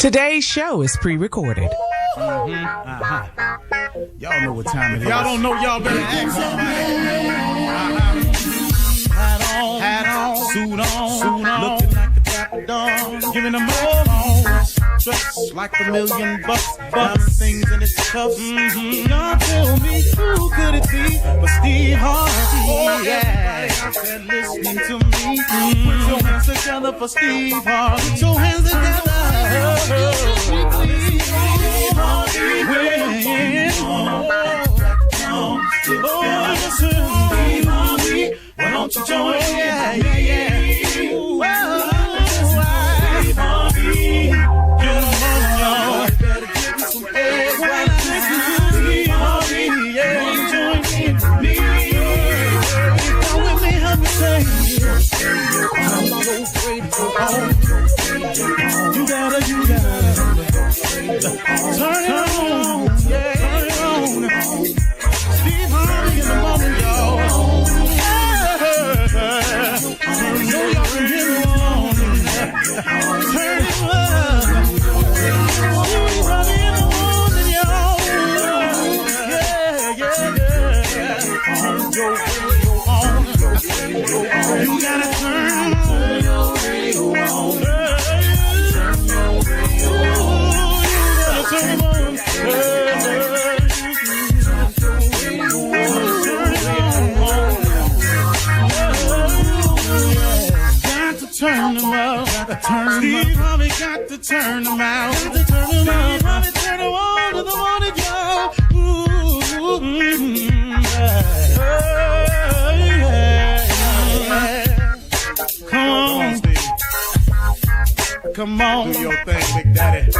Today's show is pre-recorded. Y'all know what time it is. Y'all don't know, y'all better ask somebody. Hat on, suit on, looking like a dapper dawn, giving them all dressed like $1,000,000, diamond things in its cuffs. Y'all tell me who could it be but Steve Harvey? Oh yeah, everybody out there listening to me. Put your hands together for Steve Harvey. Put your hands together. Why don't you join? Yeah. Get on, y'all. Better give me some eggs. Why not join me? Come with me, help me say. I'm so grateful. You gotta turn it on. Yeah, turn it on. Steve Harvey in the moment, y'all. You gotta turn your radio on. Turn them out. Steve Harvey got to turn them out. Steve Harvey turn them on to the morning, y'all. Come on, Steve. Come on. Do your thing, Big Daddy.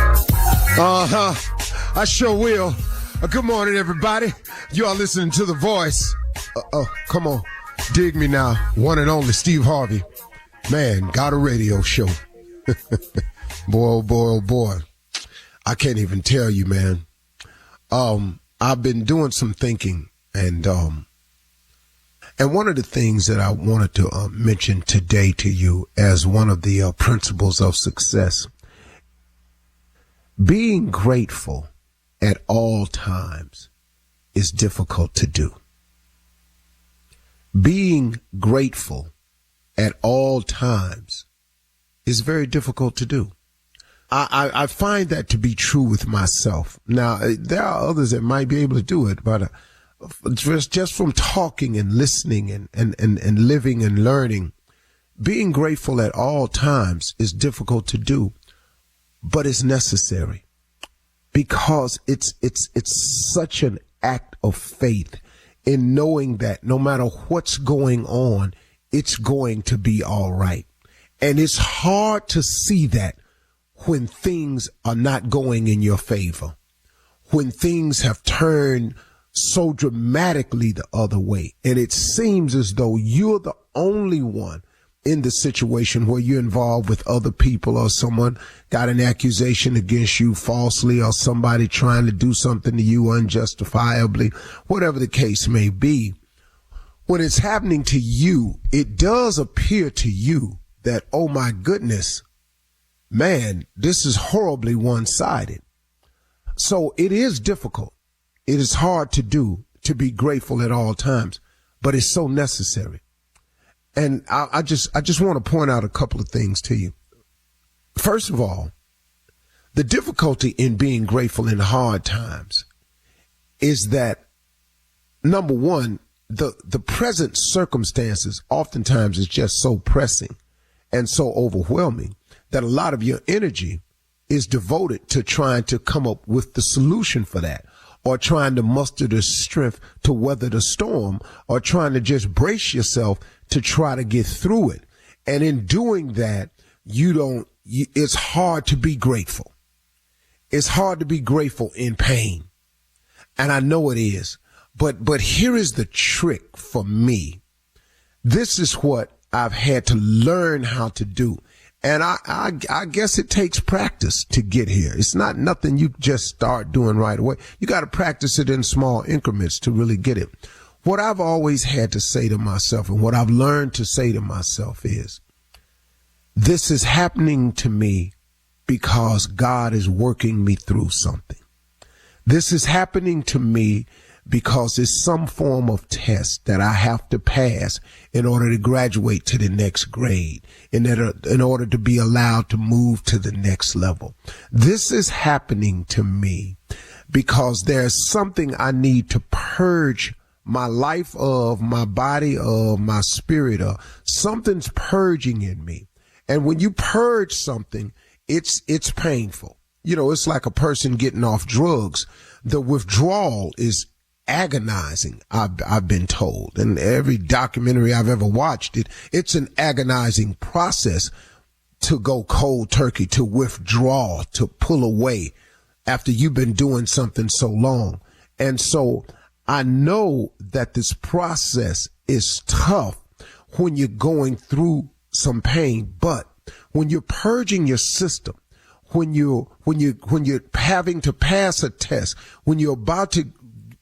I sure will. Good morning, everybody. You are listening to The Voice. Come on. Dig me now. One and only Steve Harvey. Man, got a radio show. Boy. I can't even tell you, man. I've been doing some thinking, and one of the things that I wanted to mention today to you as one of the principles of success, being grateful at all times is difficult to do. Being grateful at all times is very difficult to do. I find that to be true with myself. Now, there are others that might be able to do it, but just from talking and listening and living and learning, being grateful at all times is difficult to do, but it's necessary because it's such an act of faith in knowing that no matter what's going on, it's going to be all right. And it's hard to see that when things are not going in your favor, when things have turned so dramatically the other way. And it seems as though you're the only one in the situation where you're involved with other people, or someone got an accusation against you falsely, or somebody trying to do something to you unjustifiably, whatever the case may be. When it's happening to you, it does appear to you that, oh my goodness, man, this is horribly one-sided. So it is difficult. It is hard to do, to be grateful at all times, but it's so necessary. And I just want to point out a couple of things to you. First of all, the difficulty in being grateful in hard times is that, number one, the present circumstances oftentimes is just so pressing and so overwhelming that a lot of your energy is devoted to trying to come up with the solution for that, or trying to muster the strength to weather the storm, or trying to just brace yourself to try to get through it. And in doing that, it's hard to be grateful. It's hard to be grateful in pain. And I know it is. But here is the trick for me. This is what I've had to learn how to do. And I guess it takes practice to get here. It's not nothing you just start doing right away. You got to practice it in small increments to really get it. What I've always had to say to myself, and what I've learned to say to myself, is, this is happening to me because God is working me through something. This is happening to me because it's some form of test that I have to pass in order to graduate to the next grade, in order to be allowed to move to the next level. This is happening to me because there's something I need to purge my life of, my body of, my spirit of. Something's purging in me. And when you purge something, it's painful. You know, it's like a person getting off drugs. The withdrawal is agonizing, I've been told. And every documentary I've ever watched, it's an agonizing process to go cold turkey, to withdraw, to pull away after you've been doing something so long. And so I know that this process is tough when you're going through some pain, but when you're purging your system, when you're having to pass a test, when you're about to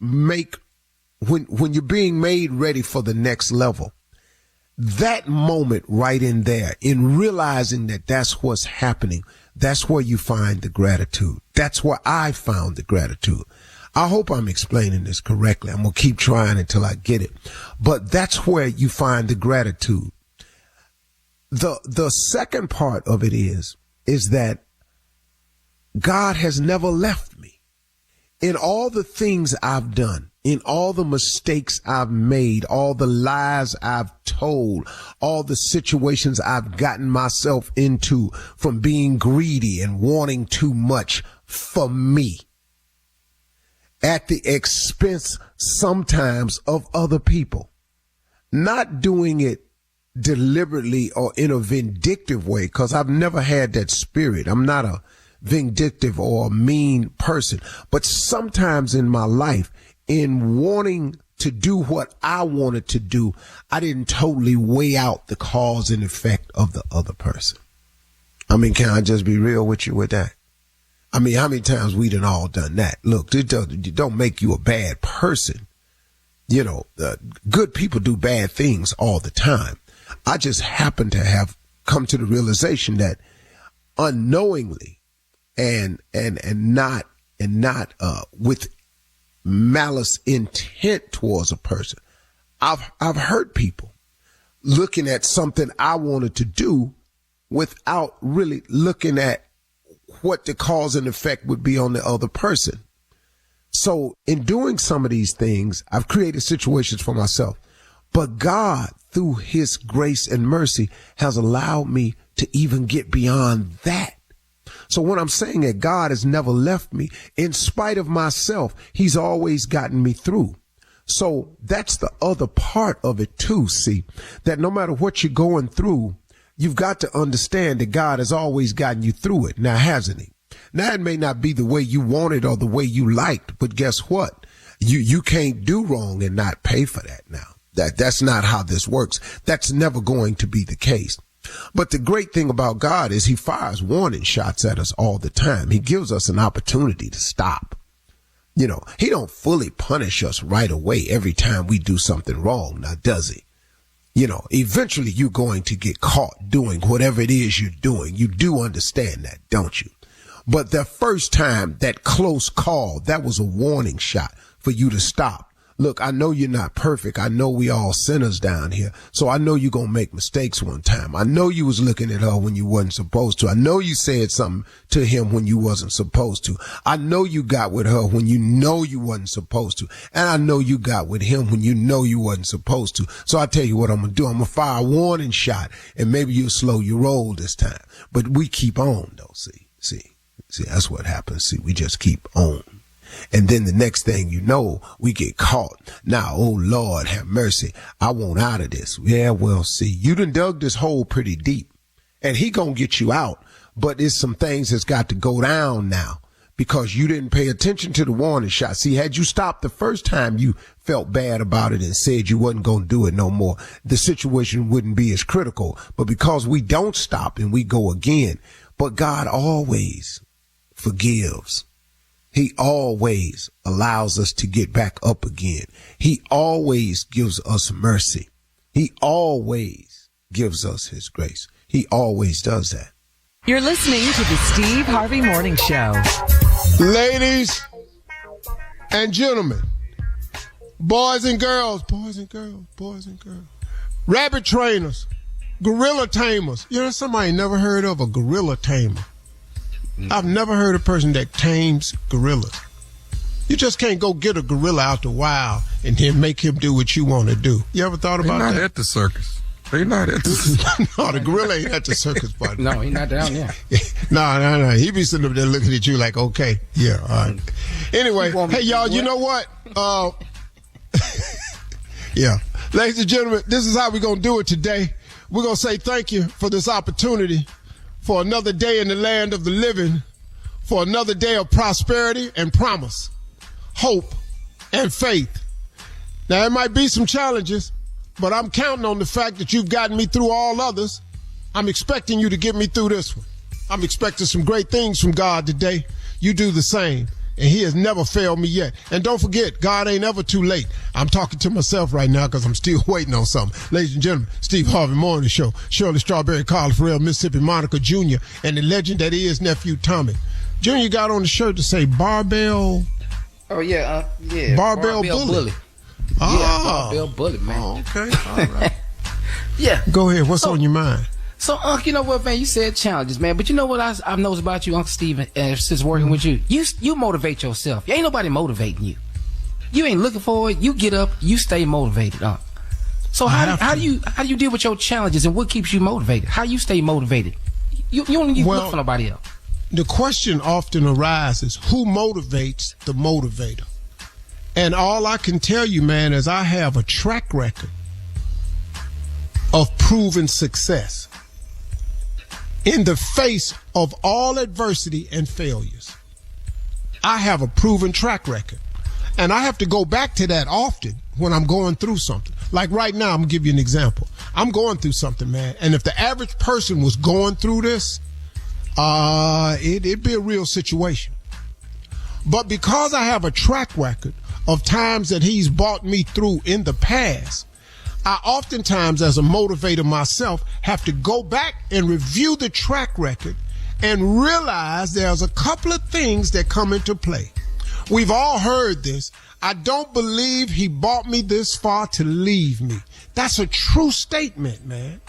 when you're being made ready for the next level, that moment right in there, in realizing that that's what's happening, that's where you find the gratitude. That's where I found the gratitude. I hope I'm explaining this correctly. I'm going to keep trying until I get it. But that's where you find the gratitude. The second part of it is that God has never left me. In all the things I've done, in all the mistakes I've made, all the lies I've told, all the situations I've gotten myself into from being greedy and wanting too much for me, at the expense sometimes of other people, not doing it deliberately or in a vindictive way, because I've never had that spirit. I'm not a vindictive or a mean person, but sometimes in my life, in wanting to do what I wanted to do, I didn't totally weigh out the cause and effect of the other person. I mean, can I just be real with you with that? I mean, how many times we done all done that? Look, it don't make you a bad person. You know, good people do bad things all the time. I just happen to have come to the realization that unknowingly and not with malice intent towards a person, I've hurt people looking at something I wanted to do without really looking at what the cause and effect would be on the other person. So in doing some of these things, I've created situations for myself, but God, through his grace and mercy, has allowed me to even get beyond that. So when I'm saying that God has never left me, in spite of myself, he's always gotten me through. So that's the other part of it too, see, that no matter what you're going through, you've got to understand that God has always gotten you through it. Now, hasn't he? Now, it may not be the way you wanted or the way you liked, but guess what? You can't do wrong and not pay for that now. That's not how this works. That's never going to be the case. But the great thing about God is he fires warning shots at us all the time. He gives us an opportunity to stop. You know, he don't fully punish us right away every time we do something wrong. Now, does he? You know, eventually you're going to get caught doing whatever it is you're doing. You do understand that, don't you? But the first time, that close call, that was a warning shot for you to stop. Look, I know you're not perfect. I know we all sinners down here. So I know you're going to make mistakes one time. I know you was looking at her when you wasn't supposed to. I know you said something to him when you wasn't supposed to. I know you got with her when you know you wasn't supposed to. And I know you got with him when you know you wasn't supposed to. So I tell you what I'm going to do. I'm going to fire a warning shot and maybe you'll slow your roll this time. But we keep on though. See, that's what happens. See, we just keep on. And then the next thing you know, we get caught. Now, oh Lord, have mercy. I want out of this. Yeah, well, see, you done dug this hole pretty deep and he gonna get you out. But it's some things that's got to go down now because you didn't pay attention to the warning shot. See, had you stopped the first time you felt bad about it and said you wasn't going to do it no more, the situation wouldn't be as critical. But because we don't stop and we go again, but God always forgives. He always allows us to get back up again. He always gives us mercy. He always gives us his grace. He always does that. You're listening to the Steve Harvey Morning Show. Ladies and gentlemen, boys and girls, rabbit trainers, gorilla tamers. You know, somebody never heard of a gorilla tamer. I've never heard of a person that tames gorillas. You just can't go get a gorilla out the wild and then make him do what you want to do. You ever thought about that? They're not at the circus. They're not at the circus. No, the gorilla ain't at the circus, buddy. No, he's not down there. No. He be sitting up there looking at you like, okay, yeah, all right. Anyway, hey, y'all, you know what? Yeah. Ladies and gentlemen, this is how we're going to do it today. We're going to say thank you for this opportunity, for another day in the land of the living, for another day of prosperity and promise, hope and faith. Now, there might be some challenges, but I'm counting on the fact that you've gotten me through all others. I'm expecting you to get me through this one. I'm expecting some great things from God today. You do the same. And he has never failed me yet. And don't forget, God ain't ever too late. I'm talking to myself right now because I'm still waiting on something. Ladies and gentlemen, Steve Harvey Morning Show. Shirley Strawberry, Carl Farrell, Mississippi Monica Jr., and the legend that is Nephew Tommy. Junior got on the shirt to say Barbell. Oh, yeah. Barbell Bully. Yeah, Barbell Bully, man. Oh, okay. All right. Yeah. Go ahead. What's on your mind? So, Unc, you know what, man? You said challenges, man. But you know what I've noticed about you, Uncle Steve, since working with you? You motivate yourself. Ain't nobody motivating you. You ain't looking for it. You get up. You stay motivated, Unc. So how do you deal with your challenges and what keeps you motivated? How you stay motivated? You don't need to look for nobody else. The question often arises, who motivates the motivator? And all I can tell you, man, is I have a track record of proven success in the face of all adversity and failures. I have a proven track record. And I have to go back to that often when I'm going through something. Like right now, I'm going to give you an example. I'm going through something, man. And if the average person was going through this, it'd be a real situation. But because I have a track record of times that he's brought me through in the past, I oftentimes, as a motivator myself, have to go back and review the track record and realize there's a couple of things that come into play. We've all heard this. I don't believe he brought me this far to leave me. That's a true statement, man,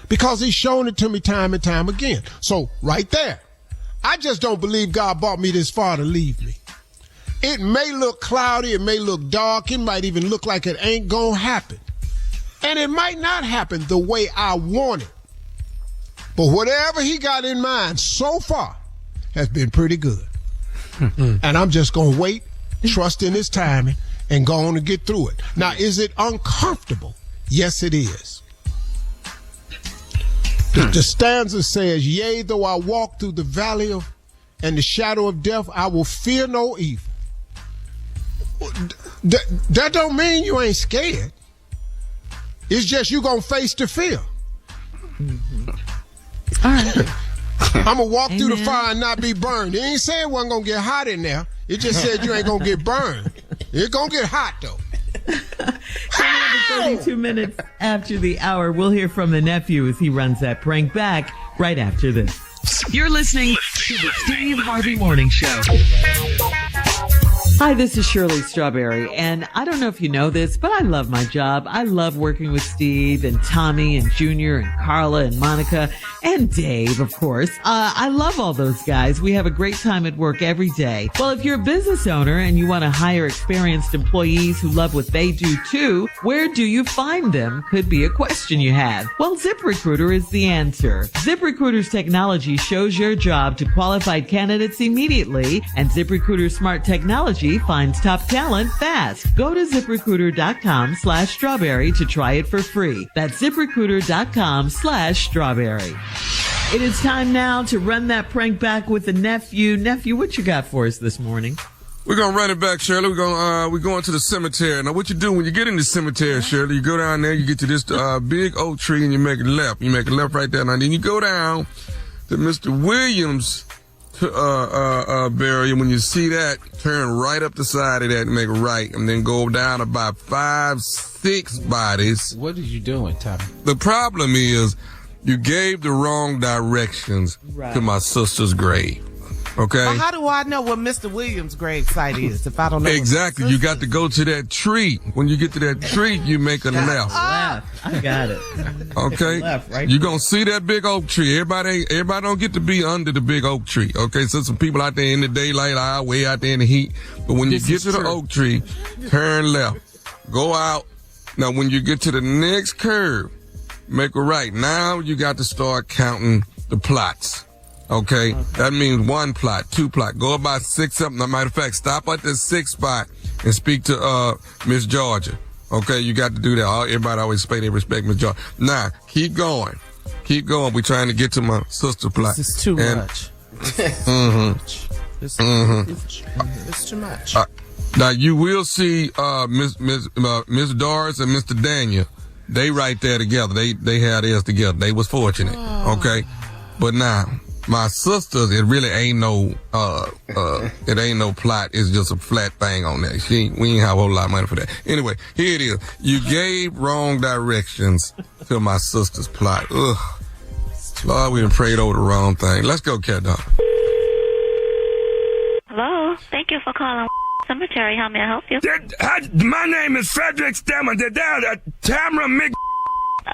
because he's shown it to me time and time again. So right there, I just don't believe God brought me this far to leave me. It may look cloudy. It may look dark. It might even look like it ain't gonna happen. And it might not happen the way I want it. But whatever he got in mind so far has been pretty good. And I'm just going to wait, trust in his timing, and go on and get through it. Now, is it uncomfortable? Yes, it is. The stanza says, yea, though I walk through the valley of and the shadow of death, I will fear no evil. That don't mean you ain't scared. It's just you gonna face the fear. Mm-hmm. All right. I'm gonna walk through the fire and not be burned. It ain't saying it wasn't gonna get hot in there. It just said you ain't gonna get burned. It's gonna get hot though. 32 minutes after the hour, we'll hear from the nephew as he runs that prank back right after this. You're listening to the Steve Harvey Morning Show. Hi, this is Shirley Strawberry, and I don't know if you know this, but I love my job. I love working with Steve and Tommy and Junior and Carla and Monica and Dave, of course. I love all those guys. We have a great time at work every day. Well, if you're a business owner and you want to hire experienced employees who love what they do too, where do you find them? Could be a question you have. Well, ZipRecruiter is the answer. ZipRecruiter's technology shows your job to qualified candidates immediately, and ZipRecruiter's smart technology finds top talent fast. Go to ZipRecruiter.com/strawberry to try it for free. That's ZipRecruiter.com/strawberry. It is time now to run that prank back with the nephew. Nephew, what you got for us this morning? We're going to run it back, Shirley. We're going to the cemetery. Now, what you do when you get in the cemetery, Shirley, you go down there, you get to this big oak tree, and you make a left. You make a left right there. Now, then you go down to Mr. Williams' burial. When you see that, turn right up the side of that and make a right, and then go down about 5-6 bodies. What are you doing, Tommy? The problem is You gave the wrong directions to my sister's grave. Okay. Well, how do I know what Mr. Williams' grave site is if I don't know? Exactly. You got to go to that tree. When you get to that tree, you make a left. I got it. Okay. Left, right. You're going to see that big oak tree. Everybody don't get to be under the big oak tree. Okay. So some people out there in the daylight, way out there in the heat. But when you get to the oak tree, turn left. Go out. Now, when you get to the next curve, make a right. Now you got to start counting the plots. Okay. That means 1 plot, 2 plot. Go about 6 something. As a matter of fact, stop at the 6th spot and speak to Miss Georgia. Okay, you got to do that. Everybody always pay their respect, Miss Georgia. Now, keep going. Keep going. We're trying to get to my sister plot. This is too much. It's too much. Now you will see Miss Doris and Mr. Daniel. They right there together. They had theirs together. They was fortunate. Okay, but now. My sisters, it really ain't no, it ain't no plot. It's just a flat thing on there. We ain't have a whole lot of money for that. Anyway, here it is. You gave wrong directions to my sister's plot. Ugh. Lord, we done prayed over the wrong thing. Let's go, Cat Dog. Hello. Thank you for calling Cemetery. How may I help you? My name is Frederick Stemmer. Tamara Mc...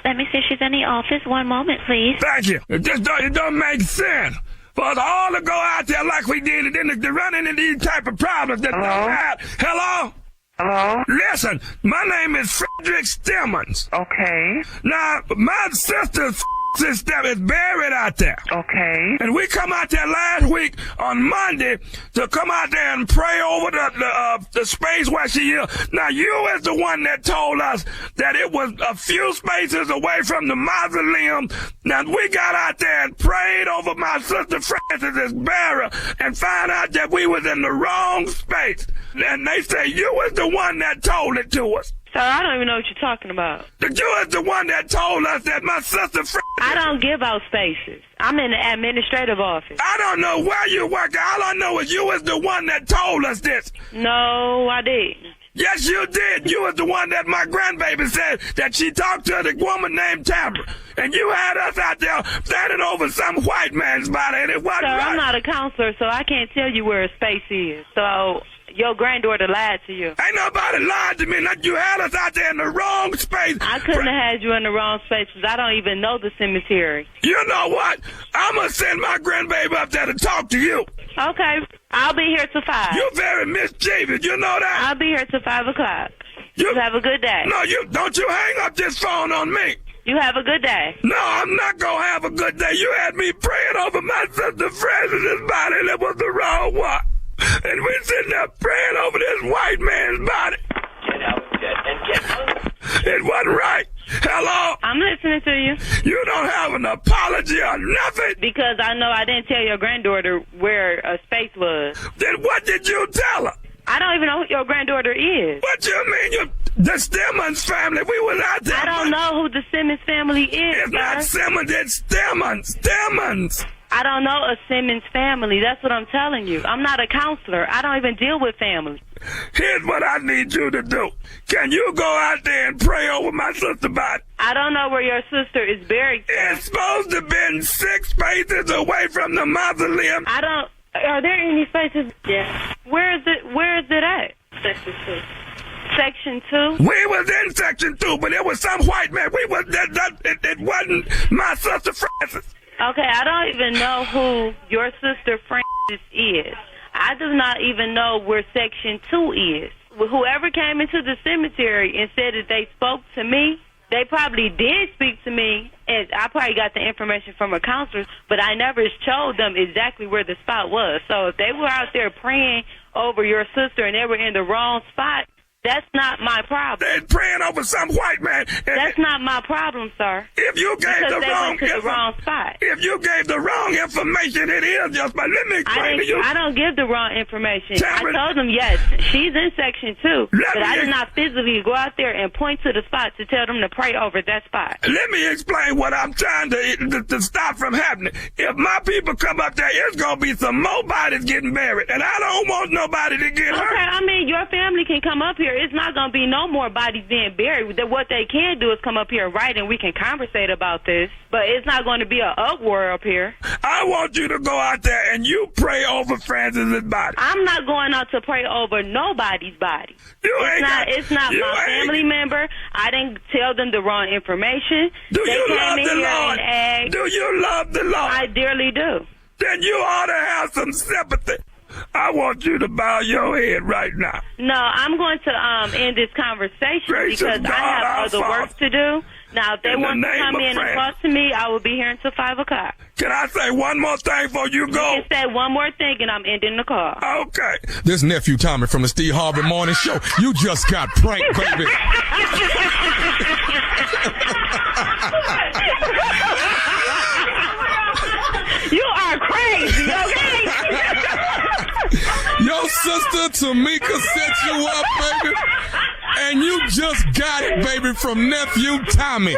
Let me see if she's in the office. One moment, please. Thank you. It don't make sense for us all to go out there like we did and then to run into these type of problems that don't have. Hello? Hello? Listen, my name is Frederick Stemmons. Okay. Now, my sister's sister is buried out there. Okay. And we come out there last week on Monday to come out there and pray over the space where she is. Now, you is the one that told us that it was a few spaces away from the mausoleum. Now, we got out there and prayed over my sister Francis's burial and found out that we was in the wrong space. And they say you was the one that told it to us. Sir, I don't even know what you're talking about. You is the one that told us that my sister I don't give out spaces. I'm in the administrative office. I don't know where you work. All I know is you is the one that told us this. No, I didn't. Yes, you did. You was the one that my grandbaby said that she talked to the woman named Tamara. And you had us out there standing over some white man's body, and it wasn't Sir, right. I'm not a counselor, so I can't tell you where a space is. So your granddaughter lied to you. Ain't nobody lied to me. Like you had us out there in the wrong space. I couldn't have had you in the wrong space because I don't even know the cemetery. You know what? I'm going to send my grandbaby up there to talk to you. Okay. I'll be here till 5. You're very mischievous. You know that? I'll be here till 5 o'clock. You have a good day. No, don't you hang up this phone on me. You have a good day. No, I'm not going to have a good day. You had me praying over my sister Francis's body, and it was the wrong one. And we sitting there praying over this white man's body. It wasn't right. Hello? I'm listening to you. You don't have an apology or nothing? Because I know I didn't tell your granddaughter where a space was. Then what did you tell her? I don't even know who your granddaughter is. What you mean? The Simmons family. We was out there. I don't know who the Simmons family is, It's not Simmons, it's Simmons. Simmons. I don't know a Simmons family. That's what I'm telling you. I'm not a counselor. I don't even deal with families. Here's what I need you to do. Can you go out there and pray over my sister body? I don't know where your sister is buried. It's supposed to have been 6 spaces away from the mausoleum. Are there any spaces? Yeah. Where is it at? Section 2. Section 2? We was in Section 2, but it was some white man. It wasn't my sister Francis. Okay, I don't even know who your sister Francis is. I do not even know where Section 2 is. Whoever came into the cemetery and said that they spoke to me, they probably did speak to me, and I probably got the information from a counselor, but I never showed them exactly where the spot was. So if they were out there praying over your sister and they were in the wrong spot, that's not my problem. They're praying over some white man. That's not my problem, sir. If you gave the wrong spot. If you gave the wrong information, it is just. But let me explain to you. I don't give the wrong information. I told them yes, she's in Section 2, but I did not physically go out there and point to the spot to tell them to pray over that spot. Let me explain what I'm trying to stop from happening. If my people come up there, it's gonna be some more bodies getting buried, and I don't want nobody to get hurt. Okay, I mean your family can come up here here, it's not going to be no more bodies being buried. What they can do is come up here and write, and we can conversate about this. But it's not going to be an uproar up here. I want you to go out there and you pray over Francis's body. I'm not going out to pray over nobody's body. It's not my family member. I didn't tell them the wrong information. Do you love the Lord? Do you love the Lord? I dearly do. Then you ought to have some sympathy. I want you to bow your head right now. No, I'm going to end this conversation because I have other work to do. Now, if they want to come in and talk to me, I will be here until 5 o'clock. Can I say one more thing before you go? You can say one more thing, and I'm ending the call. Okay. This Nephew Tommy from the Steve Harvey Morning Show. You just got pranked, baby. You are crazy, okay? Your sister Tamika set you up, baby. And you just got it, baby, from Nephew Tommy.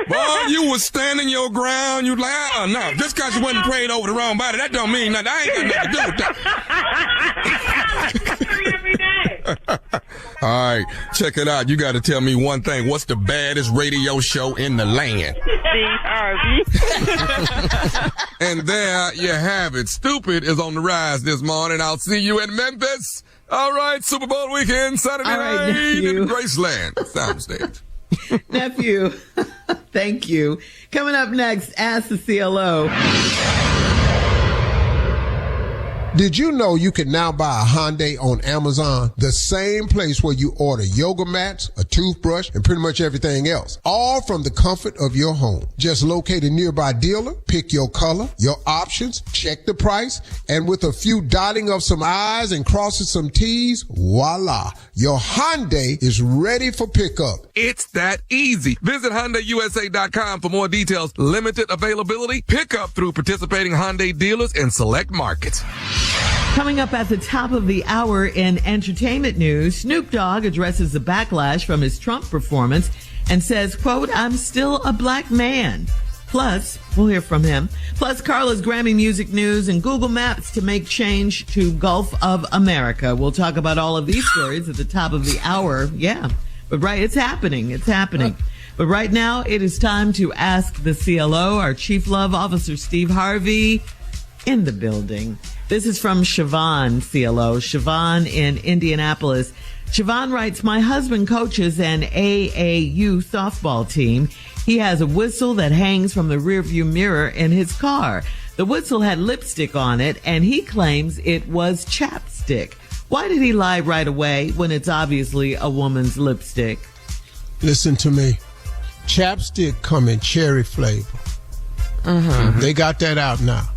Boy, you was standing your ground. You like, no, just because you wasn't prayed over the wrong body, that don't mean nothing. I ain't got nothing to do with that. All right, check it out. You got to tell me one thing. What's the baddest radio show in the land? Steve Harvey. And there you have it. Stupid is on the rise this morning. I'll see you in Memphis. All right, Super Bowl weekend, Saturday night in Graceland Soundstage. Nephew, thank you. Coming up next, Ask the CLO. Did you know you can now buy a Hyundai on Amazon? The same place where you order yoga mats, a toothbrush, and pretty much everything else. All from the comfort of your home. Just locate a nearby dealer, pick your color, your options, check the price, and with a few dotting of some I's and crossing some T's, voila. Your Hyundai is ready for pickup. It's that easy. Visit HyundaiUSA.com for more details. Limited availability. Pickup through participating Hyundai dealers in select markets. Coming up at the top of the hour in entertainment news, Snoop Dogg addresses the backlash from his Trump performance and says, quote, "I'm still a black man." Plus, we'll hear from him. Plus, Carla's Grammy music news and Google Maps to make change to Gulf of America. We'll talk about all of these stories at the top of the hour. Yeah, but right, it's happening. It's happening. But right now, it is time to ask the CLO, our Chief Love Officer, Steve Harvey, in the building. This is from Siobhan, CLO. Siobhan in Indianapolis. Siobhan writes, my husband coaches an AAU softball team. He has a whistle that hangs from the rearview mirror in his car. The whistle had lipstick on it, and he claims it was chapstick. Why did he lie right away when it's obviously a woman's lipstick? Listen to me. Chapstick come in cherry flavor. Mm-hmm. They got that out now.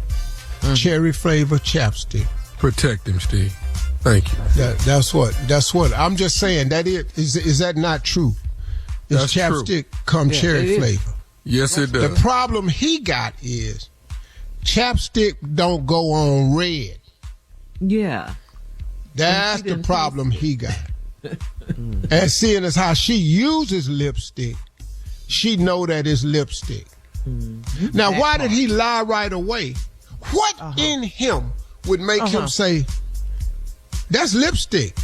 Mm-hmm. Cherry flavor chapstick. Protect him, Steve. Thank you. That's what. I'm just saying that is that not true? Is chapstick come cherry flavor? Yes, it does. The problem he got is chapstick don't go on red. Yeah. That's the problem he got. And seeing as how she uses lipstick, she know that it's lipstick. Mm-hmm. Now, why did he lie right away? What in him would make him say, that's lipstick?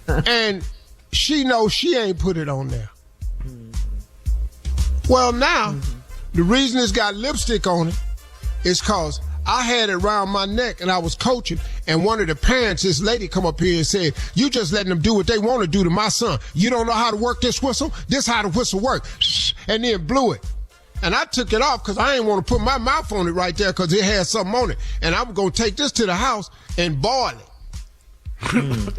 And she knows she ain't put it on there. Well, now, the reason it's got lipstick on it is because I had it around my neck and I was coaching, and one of the parents, this lady come up here and said, you just letting them do what they want to do to my son. You don't know how to work this whistle? This how the whistle works. And then blew it. And I took it off because I didn't want to put my mouth on it right there because it had something on it. And I'm going to take this to the house and boil it.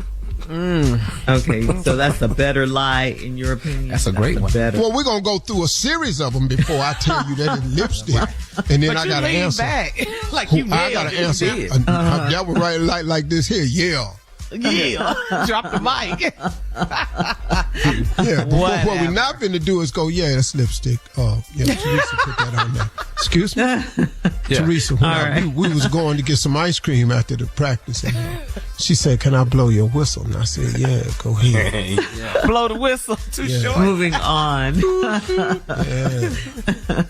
Okay, so that's a better lie in your opinion? That's a great one. Well, we're going to go through a series of them before I tell you that it's lipstick. And then I got to answer. Back. Like you I got to answer. That was right like this here. Yeah. Drop the mic. Yeah, but what we're not going to do is go, yeah, that's lipstick. Teresa put that on there. Excuse me? Teresa, when we was going to get some ice cream after the practice, and she said, can I blow your whistle? And I said, yeah, go ahead. Blow the whistle. Too short. Moving on.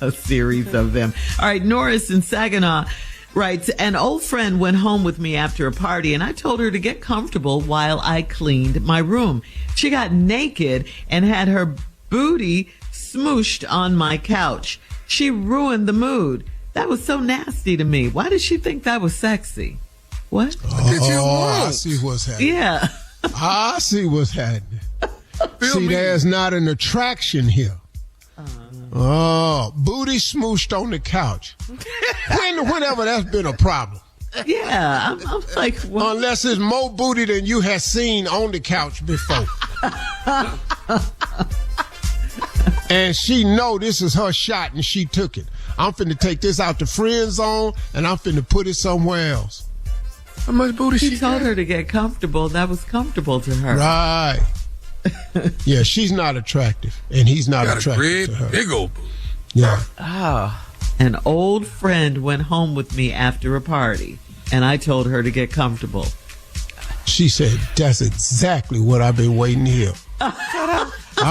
A series of them. All right, Norris and Saginaw. writes, an old friend went home with me after a party and I told her to get comfortable while I cleaned my room. She got naked and had her booty smooshed on my couch. She ruined the mood. That was so nasty to me. Why did she think that was sexy? What? I see what's happening. Yeah. I see what's happening. See, there's not an attraction here. Booty smooshed on the couch. Whenever that's been a problem. Yeah, I'm like... What? Unless it's more booty than you have seen on the couch before. And she know this is her shot and she took it. I'm finna take this out the friend zone and I'm finna put it somewhere else. How much booty she told her to get comfortable. That was comfortable to her. Right. Yeah, she's not attractive, and he's not attractive to her. Big old booty. Yeah. An old friend went home with me after a party, and I told her to get comfortable. She said, that's exactly what I've been waiting to hear. I'm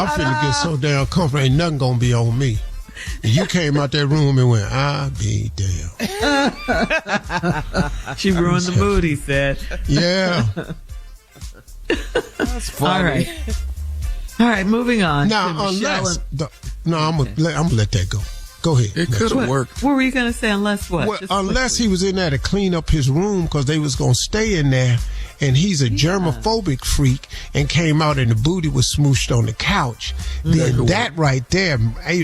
finna get so damn comfortable, ain't nothing gonna be on me. You came out that room and went, I'll be damn. She ruined the mood, he said. Yeah. That's funny. All right, moving on. Now, unless... I'm gonna let that go. Go ahead. It could have worked. What were you going to say, unless what? Well, unless he was in there to clean up his room because they was going to stay in there, and he's a germophobic freak and came out and the booty was smooshed on the couch. Then that right there,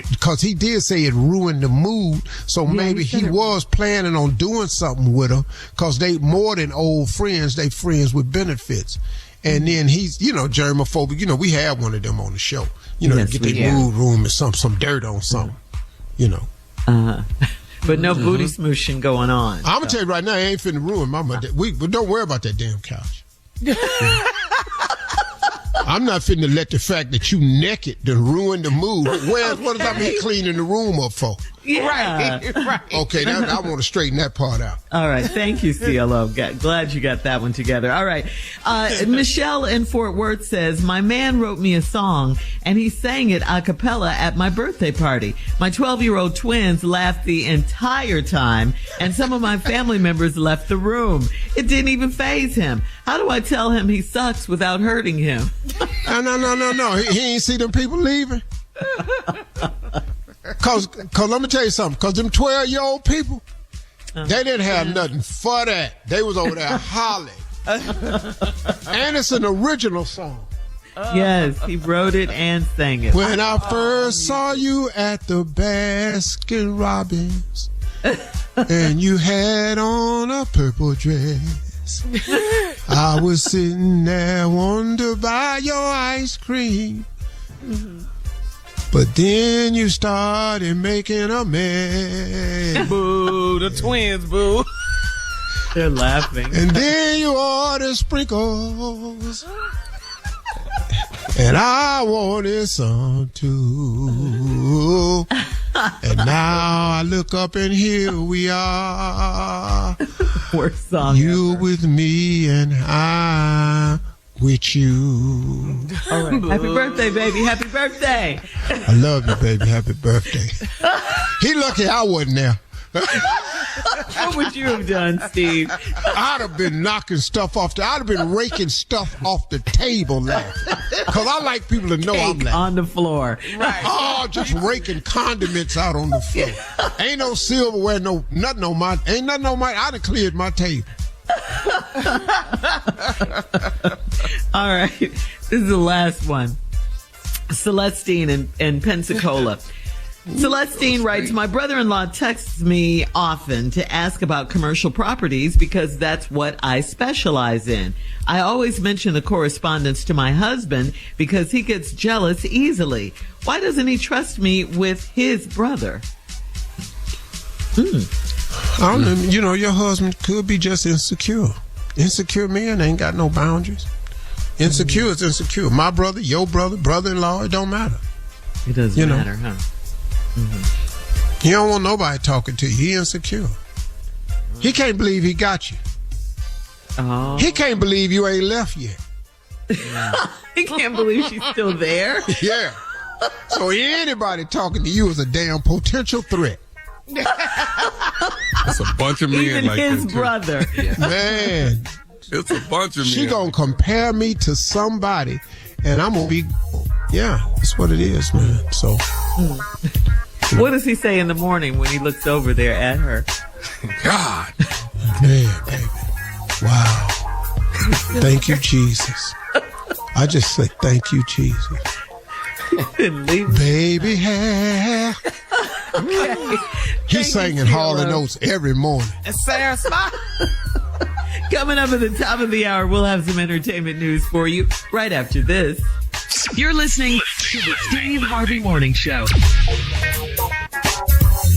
because he did say it ruined the mood, so maybe he was planning on doing something with her because they more than old friends, they friends with benefits. And then he's, germophobic. We had one of them on the show. Get their mood room and some dirt on something. But no booty smooshing going on. I'm going to tell you right now, I ain't finna ruin my mother. But don't worry about that damn couch. I'm not finna let the fact that you naked to ruin the mood. What does that mean cleaning the room up for? Yeah. Right. Okay, I want to straighten that part out. All right. Thank you, CLO. Glad you got that one together. All right. Michelle in Fort Worth says, my man wrote me a song and he sang it a cappella at my birthday party. My 12-year-old twins laughed the entire time and some of my family members left the room. It didn't even faze him. How do I tell him he sucks without hurting him? No. He ain't see them people leaving. Cause let me tell you something. Cause them 12-year-old people, they didn't have nothing for that. They was over there hollering. And it's an original song. Yes, he wrote it and sang it. When I first saw you at the Baskin Robbins, and you had on a purple dress, I was sitting there wanting to buy your ice cream. But then you started making a mess. Boo, the twins, boo. They're laughing. And then you ordered sprinkles. And I wanted some too. And now I look up and here we are. Worst song You ever. with me and I with you. All right. Happy birthday, baby. Happy birthday. I love you, baby. Happy birthday. He lucky I wasn't there. What would you have done, Steve? I'd have been knocking stuff off I'd have been raking stuff off the table laughing. Because I like people to know I'm laughing. On the floor. Right. Oh, just raking condiments out on the floor. Ain't no silverware, nothing on my, I'd have cleared my table. All right. This is the last one. Celestine in Pensacola. Celestine writes, my brother-in-law texts me often to ask about commercial properties because that's what I specialize in. I always mention the correspondence to my husband because he gets jealous easily. Why doesn't he trust me with his brother? I don't know. Your husband could be just insecure. Insecure men ain't got no boundaries. Insecure is insecure. My brother, your brother, brother-in-law, it don't matter. It doesn't matter, huh? He don't want nobody talking to you. He insecure. He can't believe he got you. Oh. He can't believe you ain't left yet. He can't believe she's still there. Yeah. So anybody talking to you is a damn potential threat. It's a bunch of men Even like his that, too. brother. Man, It's a bunch of men. she gonna compare me to somebody, and I'm gonna be, yeah, that's what it is, man. So, What does he say in the morning when he looks over there at her? God. man, baby, wow. Thank you, Jesus. I just say thank you, Jesus. And leave. Baby hair. He's singing Hall and Kilo. Oates every morning. And Sarah smile. Coming up at the top of the hour, we'll have some entertainment news for you right after this. You're listening to the Steve Harvey Morning Show.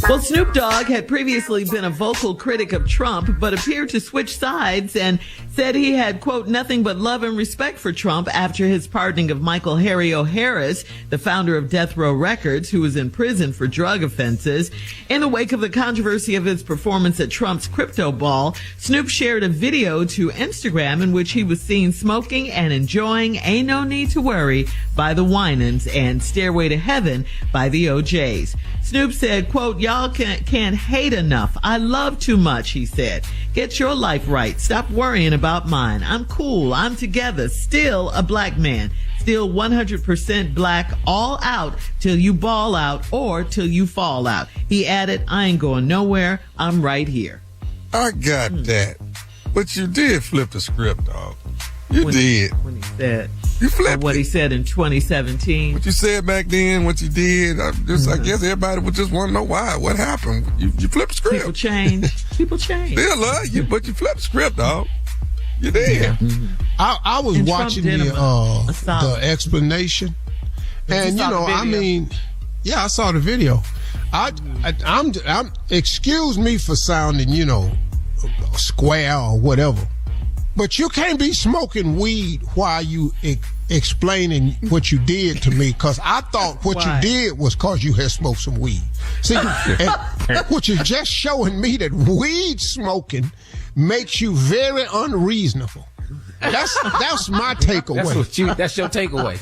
Well, Snoop Dogg had previously been a vocal critic of Trump, but appeared to switch sides and said he had, quote, nothing but love and respect for Trump after his pardoning of Michael Harry O'Harris, the founder of Death Row Records, who was in prison for drug offenses. In the wake of the controversy of his performance at Trump's crypto ball, Snoop shared a video to Instagram in which he was seen smoking and enjoying Ain't No Need to Worry by the Winans and Stairway to Heaven by the OJs. Snoop said, quote, y'all can't hate enough. I love too much, he said. Get your life right. Stop worrying about mine. I'm cool. I'm together. Still a black man. Still 100% black, all out till you ball out or till you fall out. He added, I ain't going nowhere. I'm right here. I got that. But you did flip the script, dog. You did. When he said, You flipped what it. he said in 2017. What you said back then, what you did, I guess everybody would just want to know why. What happened? You flipped the script. People change. People change. Still love you, but you flipped the script, dog. You did. I was And Trump watching did him a the solid. explanation, and saw the I video? mean, yeah, I saw the video. I'm excuse me for sounding, square or whatever, but you can't be smoking weed while you explaining what you did to me, because I thought what Why? you did was because you had smoked some weed. See, and, which is just showing me that weed smoking makes you very unreasonable. That's my takeaway. That's your takeaway.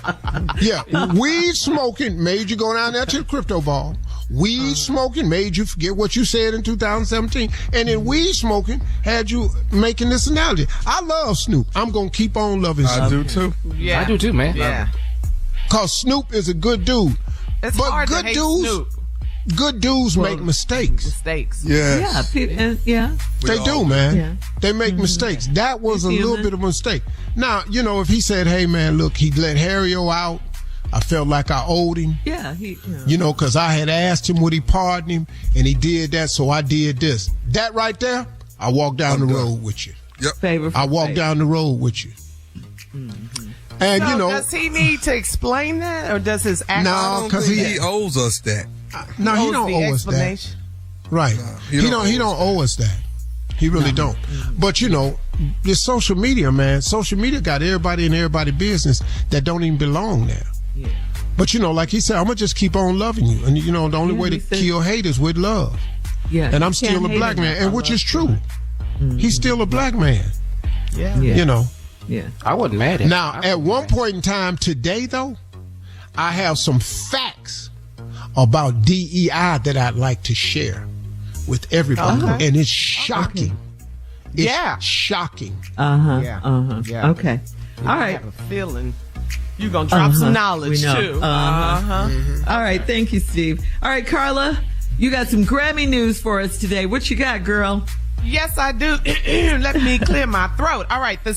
Yeah, weed smoking made you go down there to the crypto ball. Weed smoking made you forget what you said in 2017. And then weed smoking had you making this analogy. I love Snoop. I'm going to keep on loving Snoop. I do too. Yeah. I do too, man. Yeah. Because Snoop is a good dude. It's But hard good to hate dudes- Snoop. Good dudes make mistakes. Mistakes. Yes. Yeah. They all do, do. man. Yeah. They make mistakes. That was a He's little human. bit of a mistake. Now, if he said, hey, man, look, he let Harry-O out. I felt like I owed him. Yeah. Because I had asked him would he pardon him, and he did that, so I did this. That right there, I walked down the road with you. Favor for I walked favor. down the road with you. And, So does he need to explain that, or does his act? No, 'cause He owes us that. no, he don't the owe us that. explanation. Right. he He don't don't owe us that. He really don't. But this social media, man, social media got everybody in everybody's business that don't even belong there. Yeah. But like he said, I'm gonna just keep on loving you. And the only Yeah, way to he said- kill hate is with love. Yeah. And I'm You still can't a hate black him. man, I and which love is true. that. He's still a black man. Yeah. Yeah. Yeah. I wasn't mad at him. Now, at one point in time today, though, I have some facts about DEI that I'd like to share with everybody, Okay. and it's shocking. It's Yeah. shocking. Yeah. Yeah. Okay. All I right. have a feeling you're going to drop some knowledge, We know. too. All right. Thank you, Steve. All right, Carla, you got some Grammy news for us today. What you got, girl? Yes, I do. Let me clear my throat. All right. The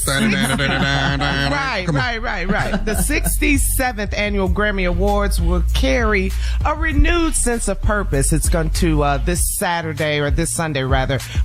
Right. The 67th annual Grammy Awards will carry a renewed sense of purpose. It's going to, this Sunday,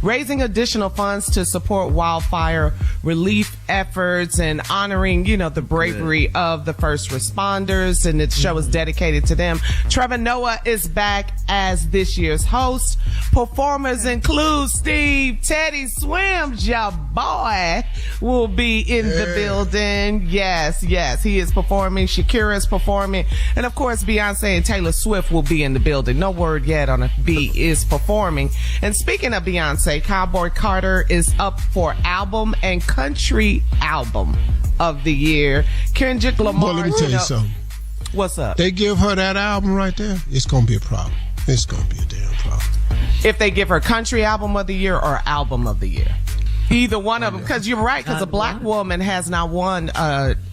raising additional funds to support wildfire relief efforts and honoring, the bravery of the first responders. And the show is dedicated to them. Trevor Noah is back as this year's host. Performers include Steve Teddy Swims, your boy, will be in the building. Yes, he is performing. Shakira is performing. And of course, Beyonce and Taylor Swift will be in the building. No word yet on if B is performing. And speaking of Beyonce, Cowboy Carter is up for album and country album of the year. Kendrick Lamar. Well, let me tell you something. What's up? They give her that album right there, it's going to be a problem. It's going to be a damn problem. if they give her country album of the year or album of the year. Either one of them, because you're right, because a black woman has not won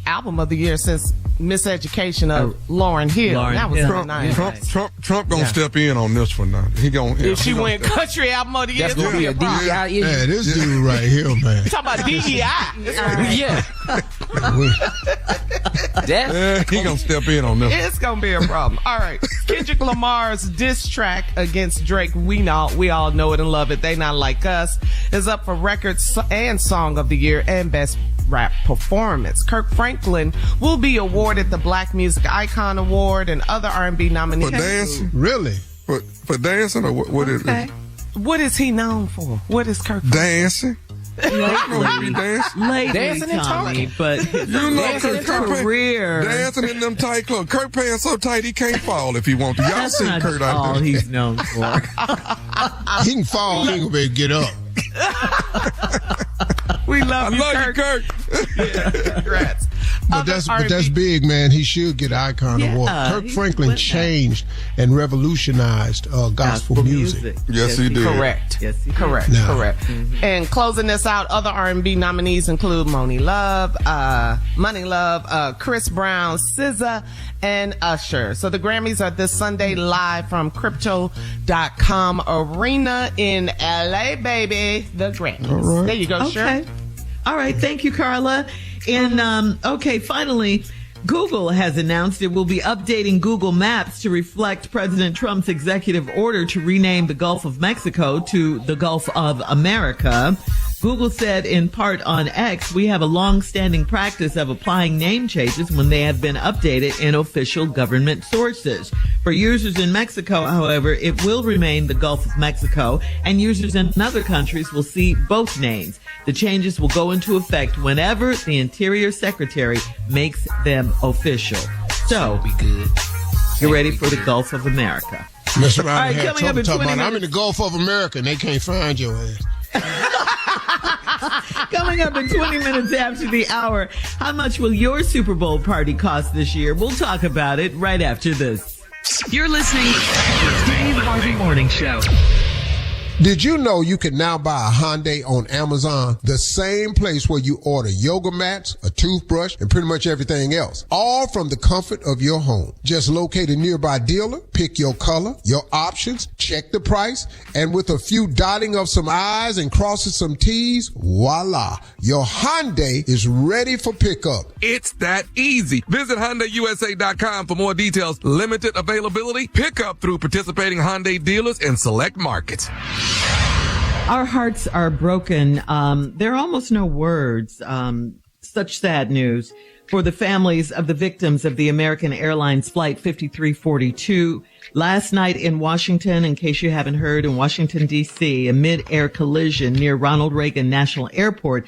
album of the year since Miseducation of Lauryn Hill. That was Trump gonna step in on this one now. If she win country album of the year, that's gonna be a DEI issue. Yeah, this dude right here, man. You talking about DEI? Yeah. He gonna step in on this. It's gonna be a problem. All right, Kendrick Lamar's diss track against Drake, we all know it and love it. They Not Like Us is up for record and song of the year and best rap performance. Kirk Franklin will be awarded the Black Music Icon Award and other R&B nominees. For dancing? Really? For dancing, or what is it? What is he known for? What is Kirk? Dancing. Lately, dancing and talking, but you know Kirk's career dancing in them tight clothes. Kirk pants so tight he can't fall if he wants to. Y'all That's seen not Kurt out all there? he's known for. He can fall, he ain't gonna be able to get up. We love you, Kirk. Yeah, congrats. But that's big, man. He should get Icon Award. Kirk Franklin changed and revolutionized gospel music. Yes, he did. Correct. Yes, he did. Correct. No. Correct. Mm-hmm. And closing this out, other R&B nominees include Money Love, Chris Brown, SZA, and Usher. So the Grammys are this Sunday live from Crypto.com Arena in LA, baby. The Grammys. All right. There you go, Okay. All right. Thank you, Carla. And, finally, Google has announced it will be updating Google Maps to reflect President Trump's executive order to rename the Gulf of Mexico to the Gulf of America. Google said in part on X, we have a long-standing practice of applying name changes when they have been updated in official government sources. For users in Mexico, however, it will remain the Gulf of Mexico, and users in other countries will see both names. The changes will go into effect whenever the Interior Secretary makes them official. So, be good. Get ready for the Gulf of America. Mr. All right, coming up in 20 minutes. I'm in the Gulf of America and they can't find your ass. Coming up in 20 minutes after the hour, how much will your Super Bowl party cost this year? We'll talk about it right after this. You're listening to the Steve Harvey Morning Show. Did you know you can now buy a Hyundai on Amazon, the same place where you order yoga mats, a toothbrush, and pretty much everything else, all from the comfort of your home? Just locate a nearby dealer, pick your color, your options, check the price, and with a few dotting of some I's and crossing some T's, voila, your Hyundai is ready for pickup. It's that easy. Visit HyundaiUSA.com for more details. Limited availability. Pickup through participating Hyundai dealers in select markets. Our hearts are broken. There are almost no words. Such sad news for the families of the victims of the American Airlines Flight 5342. Last night in Washington, in case you haven't heard, in Washington, D.C., a mid-air collision near Ronald Reagan National Airport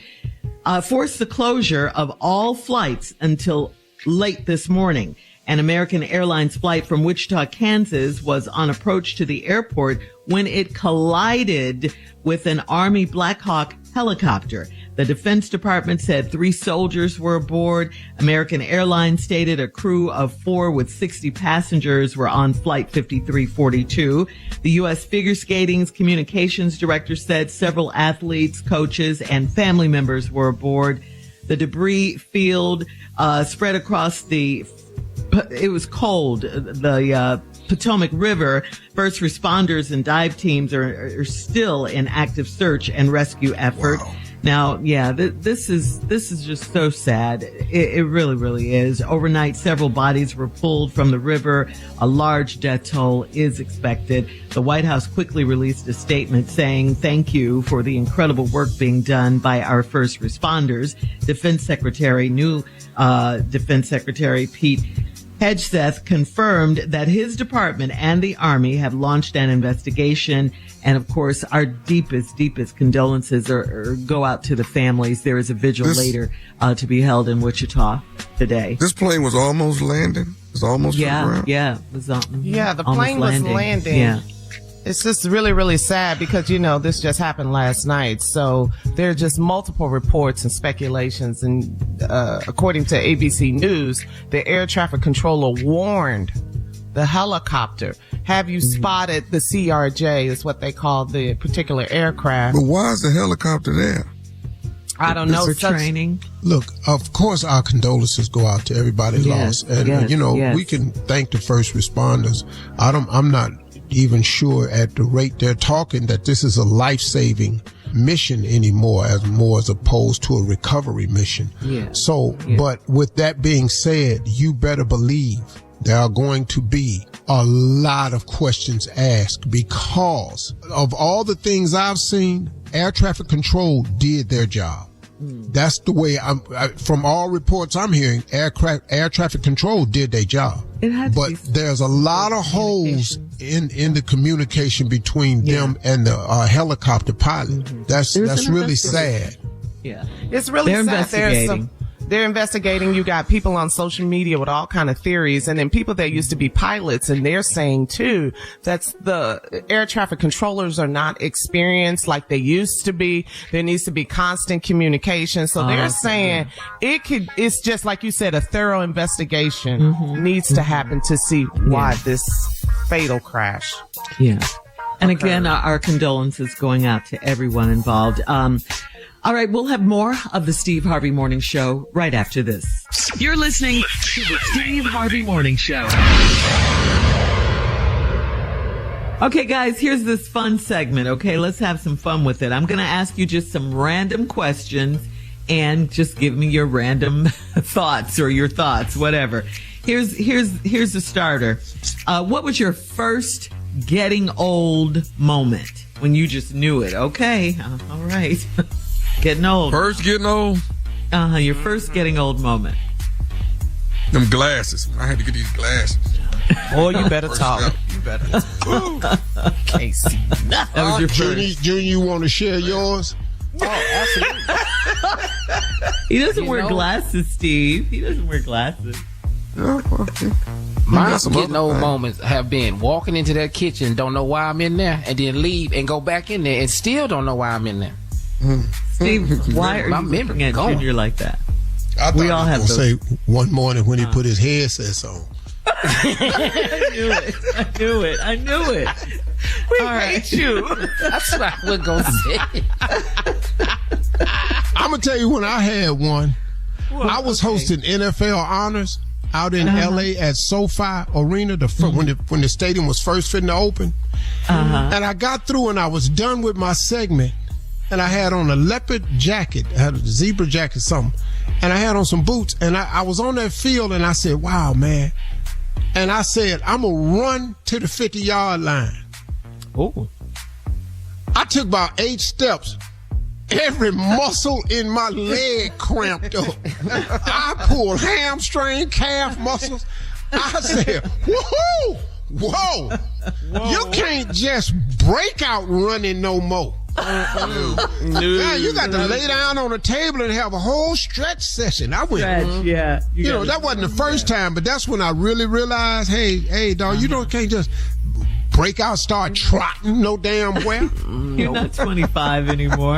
forced the closure of all flights until late this morning. An American Airlines flight from Wichita, Kansas was on approach to the airport when it collided with an Army Black Hawk helicopter. The Defense Department said 3 soldiers were aboard. American Airlines stated a crew of 4 with 60 passengers were on Flight 5342. The U.S. Figure Skating's communications director said several athletes, coaches, and family members were aboard. The debris field spread across it was cold. The Potomac River. First responders and dive teams are still in active search and rescue effort. Wow. Now, yeah, this is just so sad. It really, really is. Overnight, several bodies were pulled from the river. A large death toll is expected. The White House quickly released a statement saying thank you for the incredible work being done by our first responders. Defense Secretary Pete Hegseth confirmed that his department and the Army have launched an investigation. And of course, our deepest condolences go out to the families. There is a vigil later to be held in Wichita today. This plane was almost landing. It's almost to the ground. The plane was landing. Yeah. It's just really, really sad because, this just happened last night. So there are just multiple reports and speculations. And according to ABC News, the air traffic controller warned the helicopter. Have you spotted the CRJ is what they call the particular aircraft? But why is the helicopter there? I don't know. For training. Look, of course, our condolences go out to everybody lost, and we can thank the first responders. I'm not even sure at the rate they're talking that this is a life-saving mission anymore, as opposed to a recovery mission. But with that being said, you better believe there are going to be a lot of questions asked, because of all the things I've seen, air traffic control did their job. That's the way from all reports I'm hearing, air traffic control did their job. But there's a lot of holes in the communication between them and the helicopter pilot. That's really sad. Yeah, it's really sad. Investigating. They're investigating. You got people on social media with all kind of theories, and then people that used to be pilots, and they're saying too that's the air traffic controllers are not experienced like they used to be. There needs to be constant communication. So they're saying it's just like you said, a thorough investigation needs to happen to see why this fatal crash. Yeah. And again, our condolences going out to everyone involved. All right, we'll have more of the Steve Harvey Morning Show right after this. You're listening to the Steve Harvey Morning Show. Okay, guys, here's this fun segment. Okay, let's have some fun with it. I'm going to ask you just some random questions and just give me your random thoughts or your thoughts, whatever. Here's the starter. What was your first getting old moment when you just knew it? Okay, all right. Getting old. First getting old? Your first getting old moment. Them glasses. I had to get these glasses. Boy, you better talk. You better. Can't see nothing. That was your first. Junior, you want to share yours? Oh, absolutely. He doesn't wear glasses, Steve. He doesn't wear glasses. My getting old moments have been walking into that kitchen, don't know why I'm in there, and then leave and go back in there and still don't know why I'm in there. Steve, why are you looking at Junior like that? I thought we all have those. Say one morning when he put his headsets on. I knew it. We hate you. That's what I was going to say. I'm going to tell you when I had one. I was hosting NFL honors out in L.A. at SoFi Arena when the stadium was first fitting to open. And I got through and I was done with my segment. And I had on a leopard jacket, I had a zebra jacket, something. And I had on some boots. And I was on that field and I said, wow, man. And I said, I'm going to run to the 50-yard line. Oh. I took about 8 steps. Every muscle in my leg cramped up. I pulled hamstring, calf muscles. I said, woohoo! Whoa! You can't just break out running no more. Now you got to lay down on a table and have a whole stretch session. I went, yeah. You know, that wasn't the first time, but that's when I really realized, hey, dog, you can't just break out, start trotting no damn well. You're not 25 anymore.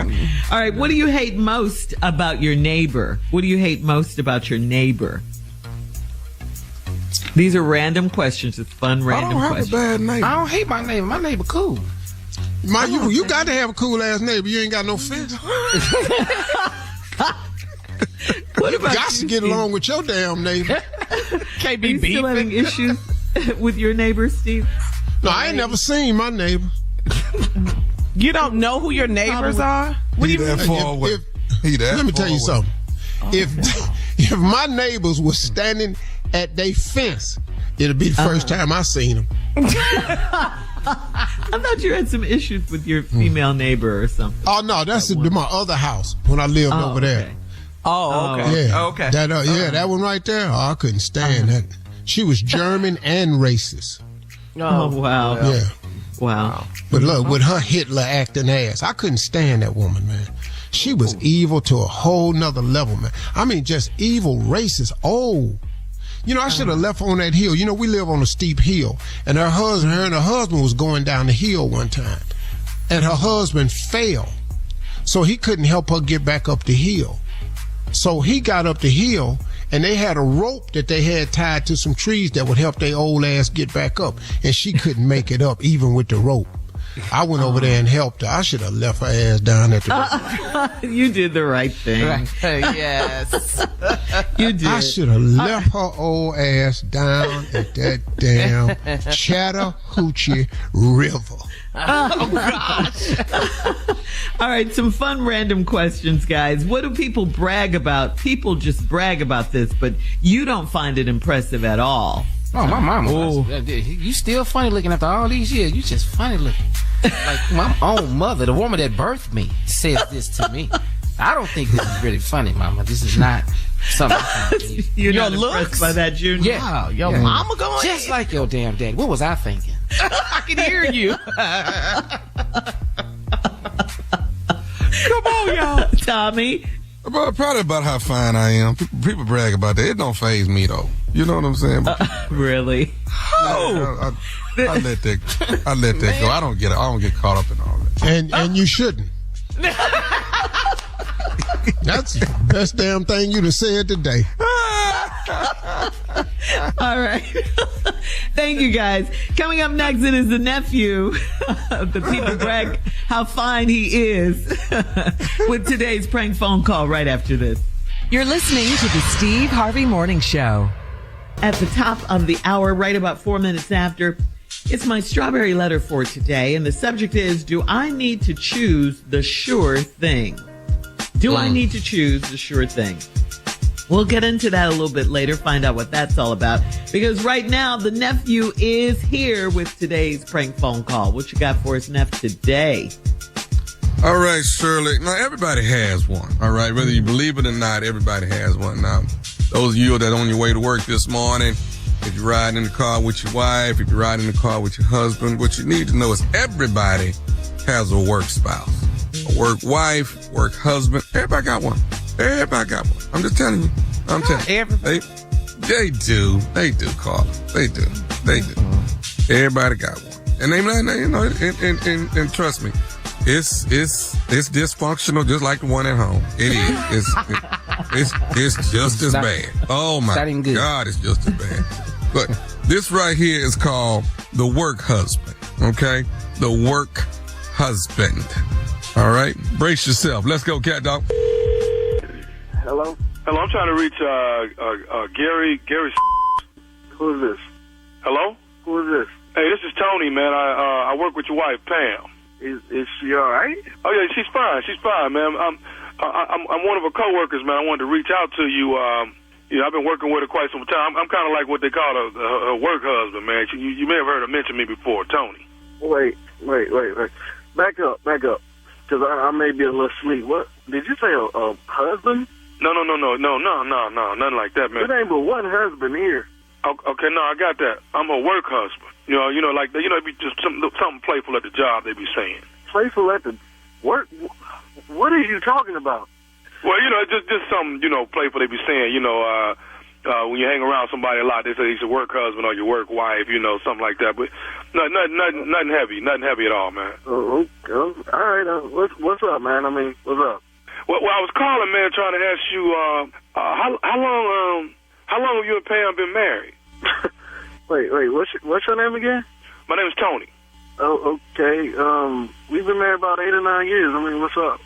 All right, what do you hate most about your neighbor? What do you hate most about your neighbor? These are random questions. It's fun random questions. I don't have a bad neighbor. I don't hate my neighbor. My neighbor cool. You got to have a cool ass neighbor. You ain't got no fence. What about you got to get along with your damn neighbor. Can't Are you still having issues with your neighbor, Steve? No, I ain't never seen my neighbor. You don't know who your neighbors are? What do you mean? Let me tell you something. If my neighbors were standing at their fence, it'll be the first time I seen them. I thought you had some issues with your female neighbor or something. Oh no, that's my other house when I lived over there. Okay. Oh, okay. Yeah. Okay. That one right there. Oh, I couldn't stand that. She was German and racist. Oh, wow. Yeah. Wow. But look, with her Hitler acting ass, I couldn't stand that woman, man. She was evil to a whole nother level, man. I mean, just evil, racist. Oh, you know, I should have left on that hill. You know, we live on a steep hill, and her and her husband was going down the hill one time, and her husband fell, so he couldn't help her get back up the hill. So he got up the hill, and they had a rope that they had tied to some trees that would help their old ass get back up, and she couldn't make it up even with the rope. I went over there and helped her. I should have left her ass down at the You did the right thing. Yes. You did. I should have left her old ass down at that damn Chattahoochee River. Oh, gosh. All right, some fun random questions, guys. What do people brag about? People just brag about this, but you don't find it impressive at all. Oh, my mama. You still funny looking after all these years. You just funny looking. Like my own mother, the woman that birthed me, says this to me. I don't think this is really funny, mama. This is not something. You're Your not looks? impressed by that, Junior? Yeah. Your mama going just like your damn daddy. What was I thinking? I can hear you. Come on, y'all. Tommy? Probably about how fine I am. People brag about that. It don't faze me, though. You know what I'm saying? Really? I let that go. I don't get caught up in all that. And you shouldn't. That's the best damn thing you'd have said today. All right. Thank you, guys. Coming up next, it is the nephew. The people brag how fine he is with today's prank phone call right after this. You're listening to the Steve Harvey Morning Show. At the top of the hour, right about 4 minutes after, it's my strawberry letter for today. And the subject is, do I need to choose the sure thing? Do I need to choose the sure thing? We'll get into that a little bit later, find out what that's all about. Because right now, the nephew is here with today's prank phone call. What you got for us, Neff, today? All right, Shirley. Now, everybody has one, all right? Whether you believe it or not, everybody has one. Now, those of you that are on your way to work this morning, if you're riding in the car with your wife, if you're riding in the car with your husband, what you need to know is everybody has a work spouse, a work wife, work husband. Everybody got one. Everybody got one. I'm just telling you. I'm telling you. Everybody. They do, Carla. They do. Everybody got one. And they, you know, and trust me, it's dysfunctional just like the one at home. It is. It's just as bad. Oh my God, it's just as bad. But this right here is called the work husband. Okay? The work husband. All right? Brace yourself. Let's go, cat dog. Hello, I'm trying to reach Gary. Who is this? Hello? Who is this? Hey, this is Tony, man. I work with your wife, Pam. Is she all right? Oh yeah, she's fine, man. I'm one of her coworkers, man. I wanted to reach out to you. You know, I've been working with her quite some time. I'm kind of like what they call a work husband, man. You may have heard her mention me before, Tony. Wait. Back up. Because I may be a little asleep. What? Did you say a husband? No, nothing like that, man. There ain't but one husband here. Okay, no, I got that. I'm a work husband. You know, like it'd be just something playful at the job. They be saying playful at the work. What are you talking about? Well, you know, just something playful. They be saying, when you hang around somebody a lot, they say he's a work husband or your work wife. Something like that. But nothing heavy at all, man. Oh, all right. What's up, man? I mean, what's up? Well, I was calling, man, trying to ask you how long have you and Pam been married? Wait, what's your name again? My name is Tony. Oh, okay. We've been married about 8 or 9 years. I mean, what's up?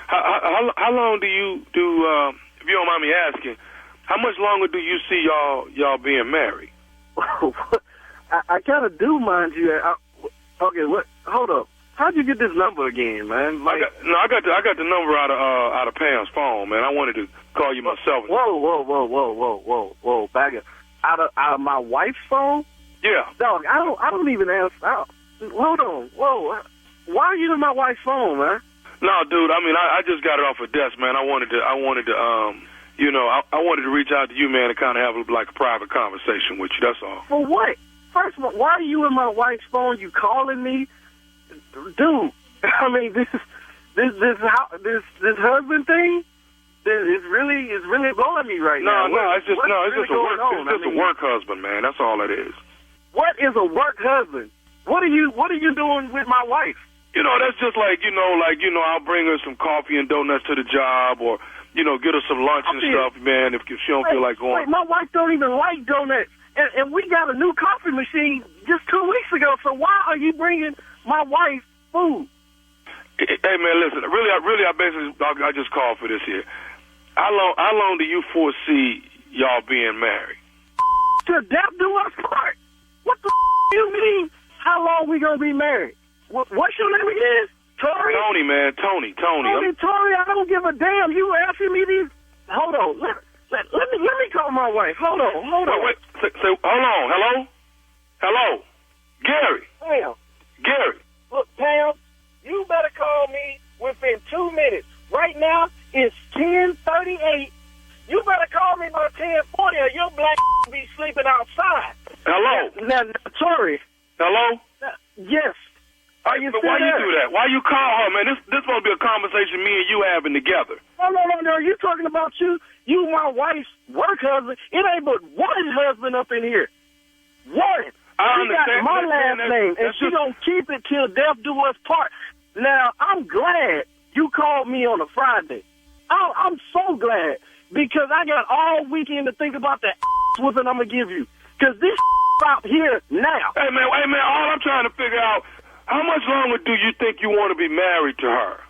How long do you if you don't mind me asking, how much longer do you see y'all being married? I kind of do, mind you. Okay, what? Hold up. How'd you get this number again, man? I got the number out of Pam's phone, man. I wanted to call you myself. Whoa! Back up. Out of my wife's phone? Yeah. Dog, I don't even answer. Hold on. Whoa. Why are you in my wife's phone, man? No, dude. I mean, I just got it off her desk, man. I wanted to reach out to you, man, and kind of have a private conversation with you. That's all. For what? First of all, why are you in my wife's phone? You calling me, dude? I mean, this husband thing. It's really blowing me right now. No, it's just a work husband, man. That's all it is. What is a work husband? What are you doing with my wife? that's just like, I'll bring her some coffee and donuts to the job, or, get her some lunch and stuff, man, if she don't feel like going. Wait, my wife don't even like donuts, and we got a new coffee machine just 2 weeks ago, so why are you bringing my wife food? Hey, man, listen, I just called for this here. How long do you foresee y'all being married? To death do us part. What the you mean? How long we gonna be married? What's your name again? Tori? Tony, man, Tony. Tori, I don't give a damn. You asking me these? Hold on. Let me call my wife. Hold on. Wait. Hold on. Hello. Gary. Pam. Gary. Look, Pam, you better call me within 2 minutes. Right now, it's 10:38. You better call me by 10:40 or your black be sleeping outside. Hello. Now, Tori. Hello. Yes. Are you but still why there? you do that? Why you call her, man? This supposed to be a conversation me and you having together. No. You talking about you my wife's work husband. It ain't but one husband up in here. One. I She understand. got my last name, and she just... gonna keep it till death do us part. Now, I'm glad you called me on a Friday. I'm so glad, because I got all weekend to think about the whooping I'm gonna give you. Because this stop here now. Hey, man, all I'm trying to figure out, how much longer do you think you want to be married to her?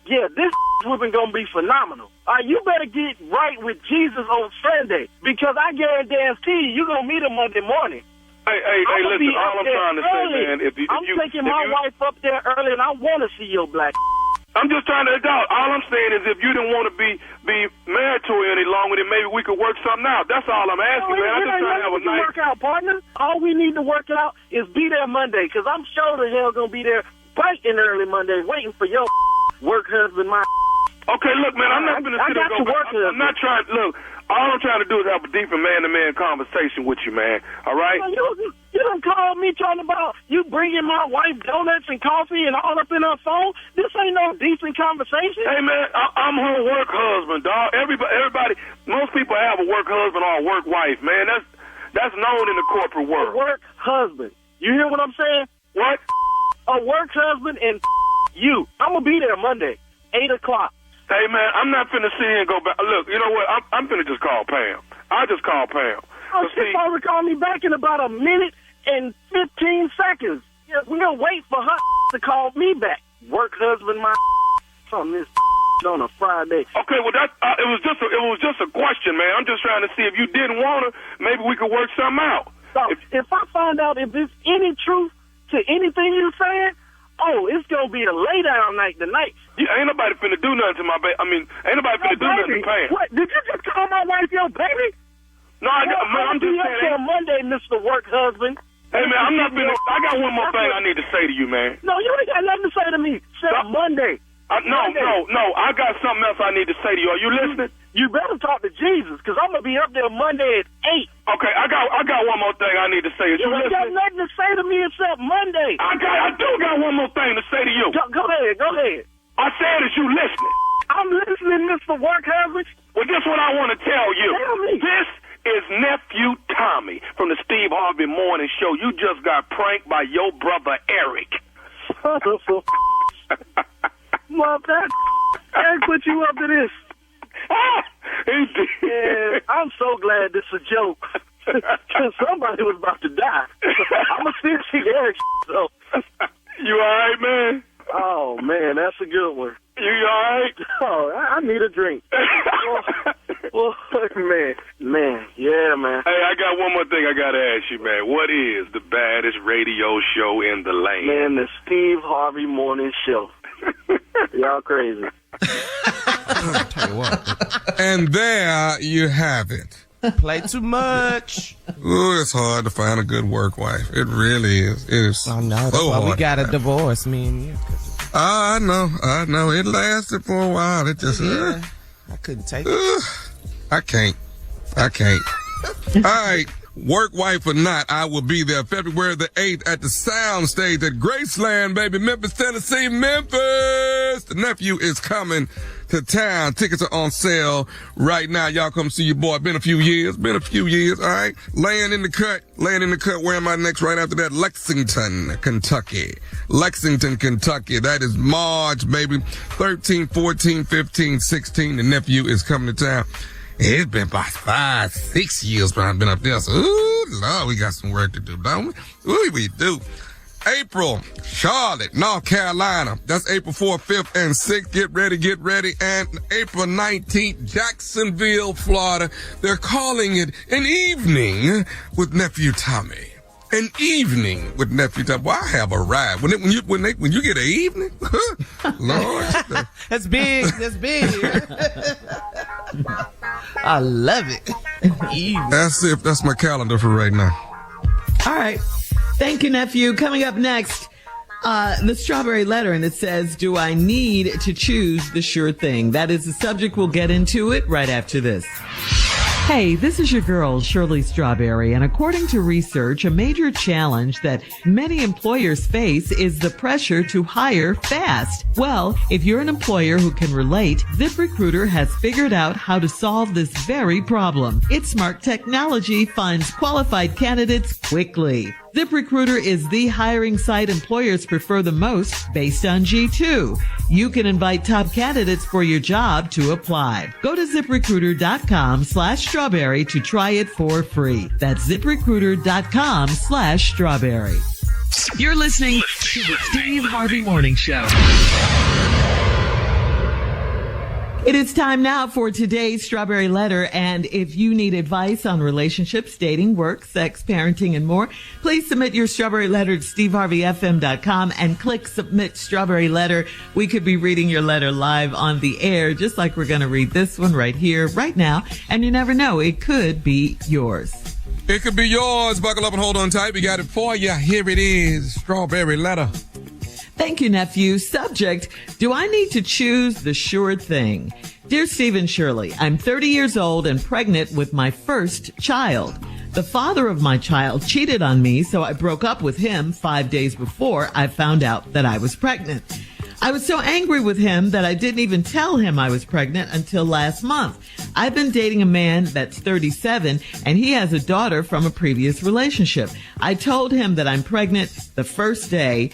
Yeah, this whooping gonna be phenomenal. You better get right with Jesus on Sunday, because I guarantee you gonna meet him Monday morning. Hey, listen, all I'm trying to say, man, I'm taking my wife up there early, and I want to see your black. I'm just trying to doubt. All I'm saying is, if you didn't want to be married to her any longer, then maybe we could work something out. That's all I'm asking, man. I'm just trying to have a nice work out, partner. All we need to work out is be there Monday, because I'm sure the hell gonna be there bright and early Monday, waiting for your work husband. Okay, look, man, I'm not gonna sit and go. I'm not trying. Look, all I'm trying to do is have a deeper man-to-man conversation with you, man. All right? You done called me talking about you bringing my wife donuts and coffee and all up in her phone. This ain't no decent conversation. Hey, man, I'm her work husband, dog. Everybody, most people have a work husband or a work wife, man. That's known in the corporate world. A work husband. You hear what I'm saying? What? A work husband and you. I'm gonna be there Monday, 8 o'clock. Hey, man, I'm not finna sit here and go back. Look, you know what? I'm finna just call Pam. I just call Pam. She's supposed to call me back in about a minute and 15 seconds. Yeah, we're gonna wait for her to call me back. Work husband, on this on a Friday. Okay, well it was just a question, man. I'm just trying to see if you didn't want her, maybe we could work something out. So if I find out if there's any truth to anything you're saying, it's gonna be a lay down night tonight. Ain't nobody finna do nothing to my baby. Ain't nobody finna do nothing to Pam. What? Did you just call my wife your baby? No, I'm just saying. On Monday, Mr. Work Husband. Hey, man, I'm not finna. I got one more thing I need to say to you, man. No, you ain't got nothing to say to me. Monday. No. I got something else I need to say to you. Are you listening? You better talk to Jesus, because I'm gonna be up there Monday at 8. Okay, I got one more thing I need to say. You ain't got nothing to say to me except Monday. I do got one more thing to say to you. Go ahead. I said, is you listening? I'm listening, Mr. Work Husband. Well, this is what I want to tell you. Tell me. This is Nephew Tommy from the Steve Harvey Morning Show. You just got pranked by your brother Eric. Well, Eric put you up to this. He did. Yeah, I'm so glad this is a joke. Somebody was about to die. I'm going to still see Eric. So. You all right, man? Oh, man, that's a good one. You all right? Oh, I need a drink. Well, man. Yeah, man. Hey, I got one more thing I got to ask you, man. What is the baddest radio show in the land? Man, the Steve Harvey Morning Show. Y'all crazy. I'll tell you what. And there you have it. Play too much. Ooh, it's hard to find a good work wife. It really is. It is. I know. That's why we got a divorce, me and you. I know. It lasted for a while. It just. I couldn't take it. I can't. All right. Work wife or not, I will be there February the 8th at the Sound Stage at Graceland, baby. Memphis, Tennessee, Memphis. The nephew is coming to town. Tickets are on sale right now. Y'all come see your boy. Been a few years, all right? Laying in the cut. Where am I next? Right after that, Lexington, Kentucky. That is March, baby. 13, 14, 15, 16. The nephew is coming to town. It's been about 5, 6 years when I've been up there. So, ooh, Lord, we got some work to do, don't we? Ooh, we do. April, Charlotte, North Carolina. That's April 4th, 5th, and 6th. Get ready. And April 19th, Jacksonville, Florida. They're calling it an evening with Nephew Tommy. An evening with Nephew Tommy. Well, I have a ride. When you get an evening, Lord. That's big. I love it. That's it. That's my calendar for right now. All right. Thank you, nephew. Coming up next, the strawberry letter, and it says, do I need to choose the sure thing? That is the subject. We'll get into it right after this. Hey, this is your girl, Shirley Strawberry, and according to research, a major challenge that many employers face is the pressure to hire fast. Well, if you're an employer who can relate, ZipRecruiter has figured out how to solve this very problem. Its smart technology finds qualified candidates quickly. ZipRecruiter is the hiring site employers prefer the most based on G2. You can invite top candidates for your job to apply. Go to ZipRecruiter.com/strawberry to try it for free. That's ZipRecruiter.com/strawberry. You're listening to the Steve Harvey Morning Show. It is time now for today's Strawberry Letter, and if you need advice on relationships, dating, work, sex, parenting, and more, please submit your Strawberry Letter to steveharveyfm.com and click Submit Strawberry Letter. We could be reading your letter live on the air, just like we're going to read this one right here, right now, and you never know, it could be yours. It could be yours. Buckle up and hold on tight. We got it for you. Here it is, Strawberry Letter. Thank you, nephew. Subject, do I need to choose the sure thing? Dear Steve and Shirley, I'm 30 years old and pregnant with my first child. The father of my child cheated on me, so I broke up with him 5 days before I found out that I was pregnant. I was so angry with him that I didn't even tell him I was pregnant until last month. I've been dating a man that's 37 and he has a daughter from a previous relationship. I told him that I'm pregnant the first day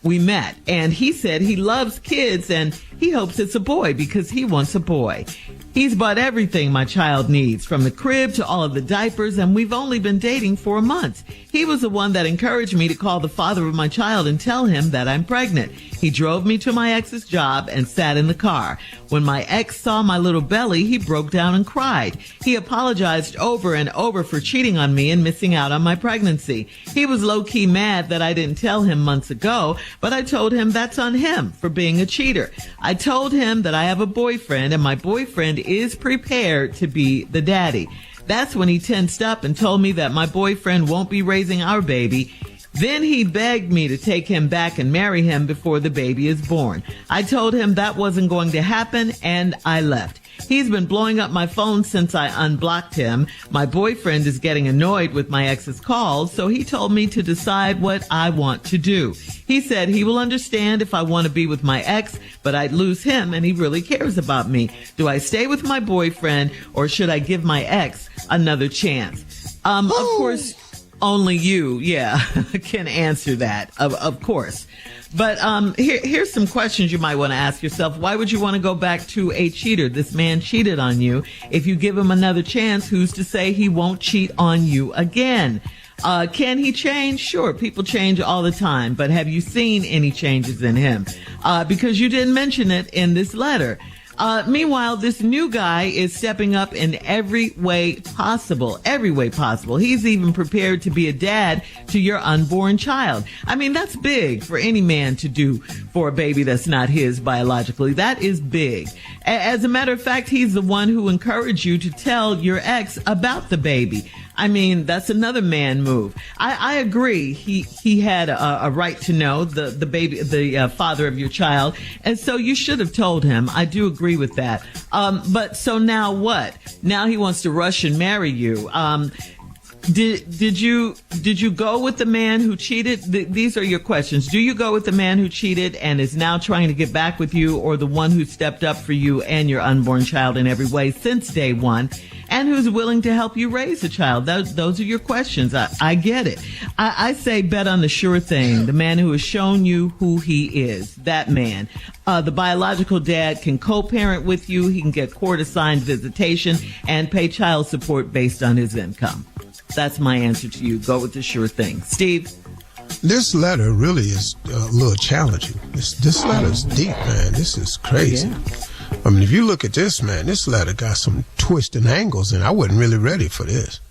we met, and he said he loves kids and he hopes it's a boy because he wants a boy. He's bought everything my child needs, from the crib to all of the diapers, and we've only been dating for a month. He was the one that encouraged me to call the father of my child and tell him that I'm pregnant. He drove me to my ex's job and sat in the car. When my ex saw my little belly, he broke down and cried. He apologized over and over for cheating on me and missing out on my pregnancy. He was low-key mad that I didn't tell him months ago, but I told him that's on him for being a cheater. I told him that I have a boyfriend and my boyfriend is prepared to be the daddy. That's when he tensed up and told me that my boyfriend won't be raising our baby. Then he begged me to take him back and marry him before the baby is born. I told him that wasn't going to happen, and I left. He's been blowing up my phone since I unblocked him. My boyfriend is getting annoyed with my ex's calls, so he told me to decide what I want to do. He said he will understand if I want to be with my ex, but I'd lose him and he really cares about me. Do I stay with my boyfriend or should I give my ex another chance? Of course, only you, can answer that, of course. But here's some questions you might want to ask yourself. Why would you want to go back to a cheater? This man cheated on you. If you give him another chance, who's to say he won't cheat on you again? Can he change? Sure, people change all the time. But have you seen any changes in him? Because you didn't mention it in this letter. Meanwhile, this new guy is stepping up in every way possible. He's even prepared to be a dad to your unborn child. I mean, that's big for any man to do for a baby that's not his biologically. That is big. As a matter of fact, he's the one who encouraged you to tell your ex about the baby. I mean, that's another man move. I agree. He had a right to know the baby, the father of your child. And so you should have told him. I do agree with that. But so now what? Now he wants to rush and marry you. Did you go with the man who cheated? These are your questions. Do you go with the man who cheated and is now trying to get back with you, or the one who stepped up for you and your unborn child in every way since day one, and who's willing to help you raise a child? Those are your questions. I get it. I say bet on the sure thing, the man who has shown you who he is, that man. The biological dad can co-parent with you. He can get court-assigned visitation and pay child support based on his income. That's my answer to you. Go with the sure thing. Steve? This letter really is a little challenging. This letter is deep, man. This is crazy. Yeah. I mean, if you look at this, man, this letter got some twists and angles, and I wasn't really ready for this.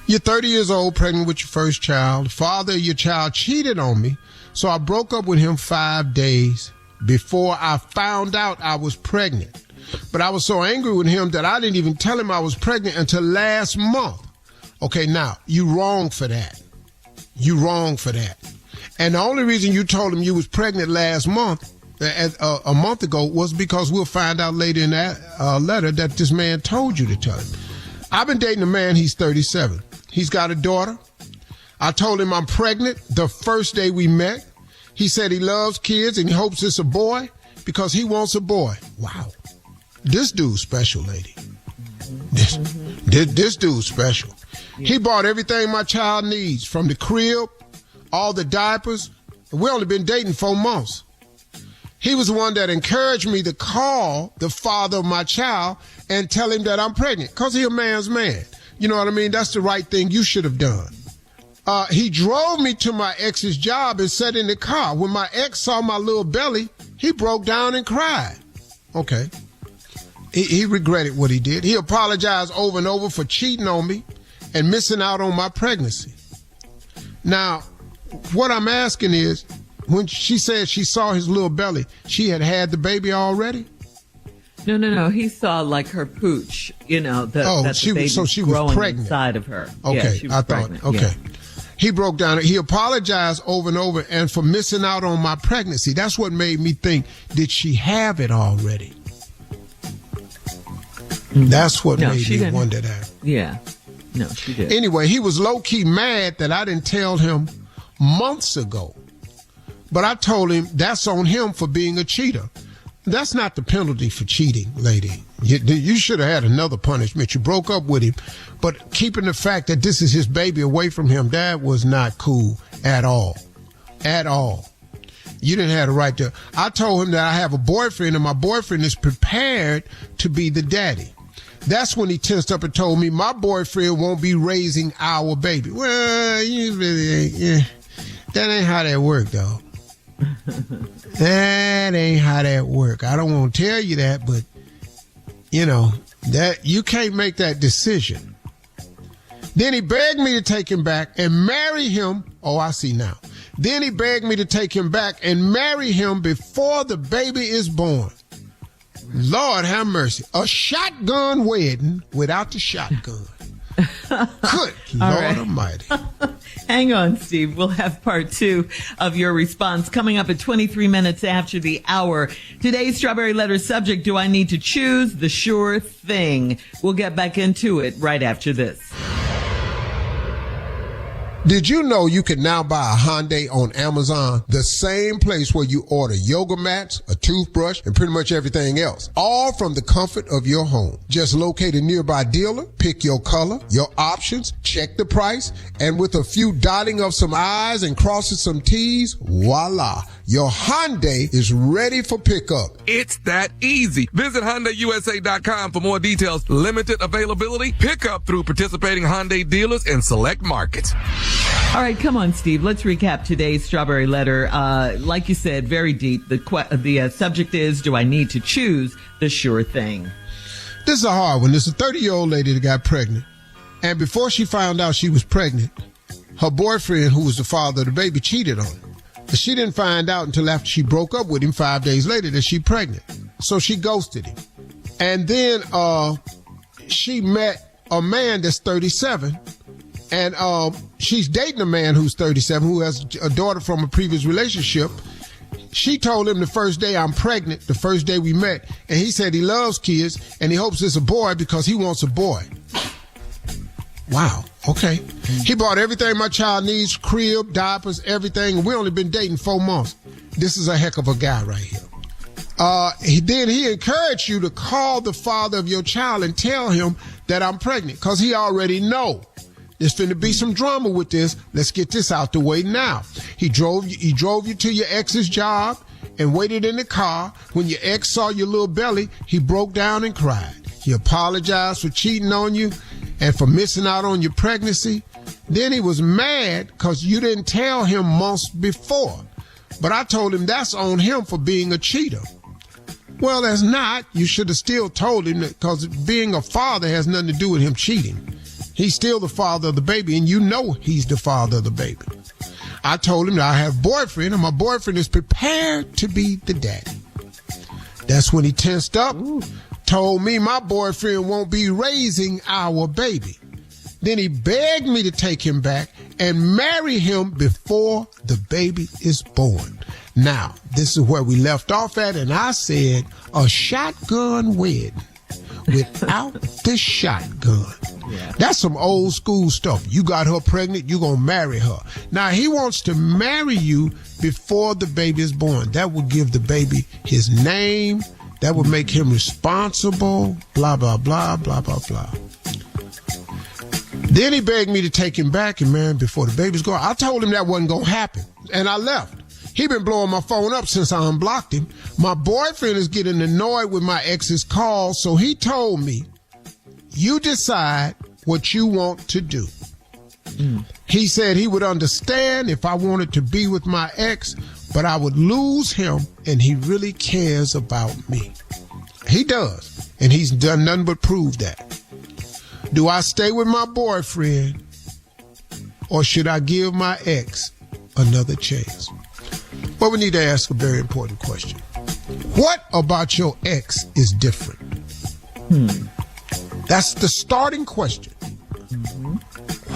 You're 30 years old, pregnant with your first child. The father of your child cheated on me, so I broke up with him 5 days before I found out I was pregnant. But I was so angry with him that I didn't even tell him I was pregnant until last month. Okay, now, you wrong for that. You wrong for that. And the only reason you told him you was pregnant last month, a month ago, was because we'll find out later in that letter that this man told you to tell him. I've been dating a man, he's 37. He's got a daughter. I told him I'm pregnant the first day we met. He said he loves kids and he hopes it's a boy because he wants a boy. Wow. This dude's special, lady. This dude's special. Yeah. He bought everything my child needs, from the crib, all the diapers. We only been dating 4 months. He was the one that encouraged me to call the father of my child and tell him that I'm pregnant, because he's a man's man. You know what I mean? That's the right thing you should have done. He drove me to my ex's job and sat in the car. When my ex saw my little belly, he broke down and cried. Okay. He regretted what he did. He apologized over and over for cheating on me and missing out on my pregnancy. Now, what I'm asking is, when she said she saw his little belly, she had the baby already? No. He saw like her pooch, that she was was pregnant inside of her. Okay, yeah, she was pregnant. Okay. Yeah. He broke down. He apologized over and over and for missing out on my pregnancy. That's what made me think, did she have it already? That's what made me wonder that. Yeah. No, she did. Anyway, he was low-key mad that I didn't tell him months ago. But I told him that's on him for being a cheater. That's not the penalty for cheating, lady. You should have had another punishment. You broke up with him. But keeping the fact that this is his baby away from him, that was not cool at all. At all. You didn't have the right to. I told him that I have a boyfriend and my boyfriend is prepared to be the daddy. That's when he tensed up and told me my boyfriend won't be raising our baby. Well, you really ain't. Yeah. That ain't how that work, though. That ain't how that work. I don't want to tell you that, but that you can't make that decision. Then he begged me to take him back and marry him. Oh, I see now. Then he begged me to take him back and marry him before the baby is born. Lord have mercy. A shotgun wedding without the shotgun. Good Lord Almighty. Hang on, Steve. We'll have part 2 of your response coming up at 23 minutes after the hour. Today's Strawberry Letter subject, do I need to choose the sure thing? We'll get back into it right after this. Did you know you can now buy a Hyundai on Amazon? The same place where you order yoga mats, a toothbrush, and pretty much everything else. All from the comfort of your home. Just locate a nearby dealer, pick your color, your options, check the price, and with a few dotting of some I's and crossing some T's, voila. Your Hyundai is ready for pickup. It's that easy. Visit HyundaiUSA.com for more details. Limited availability. Pickup through participating Hyundai dealers in select markets. All right, come on, Steve. Let's recap today's Strawberry Letter. Like you said, very deep. The subject is, do I need to choose the sure thing? This is a hard one. There's a 30-year-old lady that got pregnant. And before she found out she was pregnant, her boyfriend, who was the father of the baby, cheated on her. But she didn't find out until after she broke up with him 5 days later that she's pregnant. So she ghosted him. And then she met a man that's 37. And she's dating a man who's 37 who has a daughter from a previous relationship. She told him the first day I'm pregnant, the first day we met, and he said he loves kids and he hopes it's a boy because he wants a boy. Wow. Okay. He bought everything my child needs, crib, diapers, everything. And we only been dating 4 months. This is a heck of a guy right here. Then he encouraged you to call the father of your child and tell him that I'm pregnant because he already know. There's finna be some drama with this. Let's get this out the way now. He drove you to your ex's job and waited in the car. When your ex saw your little belly, he broke down and cried. He apologized for cheating on you and for missing out on your pregnancy. Then he was mad because you didn't tell him months before. But I told him that's on him for being a cheater. Well, that's not. You should have still told him that because being a father has nothing to do with him cheating. He's still the father of the baby, and you know he's the father of the baby. I told him that I have a boyfriend, and my boyfriend is prepared to be the daddy. That's when he tensed up, told me my boyfriend won't be raising our baby. Then he begged me to take him back and marry him before the baby is born. Now, this is where we left off at, and I said a shotgun wedding without the shotgun. Yeah. That's some old school stuff. You got her pregnant, you gonna marry her. Now, he wants to marry you before the baby is born. That would give the baby his name. That would make him responsible, blah, blah, blah, blah, blah, blah. Then he begged me to take him back and marry him before the baby's gone. I told him that wasn't gonna happen, and I left. He been blowing my phone up since I unblocked him. My boyfriend is getting annoyed with my ex's calls, so he told me, you decide what you want to do. He said he would understand if I wanted to be with my ex, but I would lose him, and he really cares about me. He does, and he's done nothing but prove that. Do I stay with my boyfriend, or should I give my ex another chance? Well, we need to ask a very important question. What about your ex is different? That's the starting question.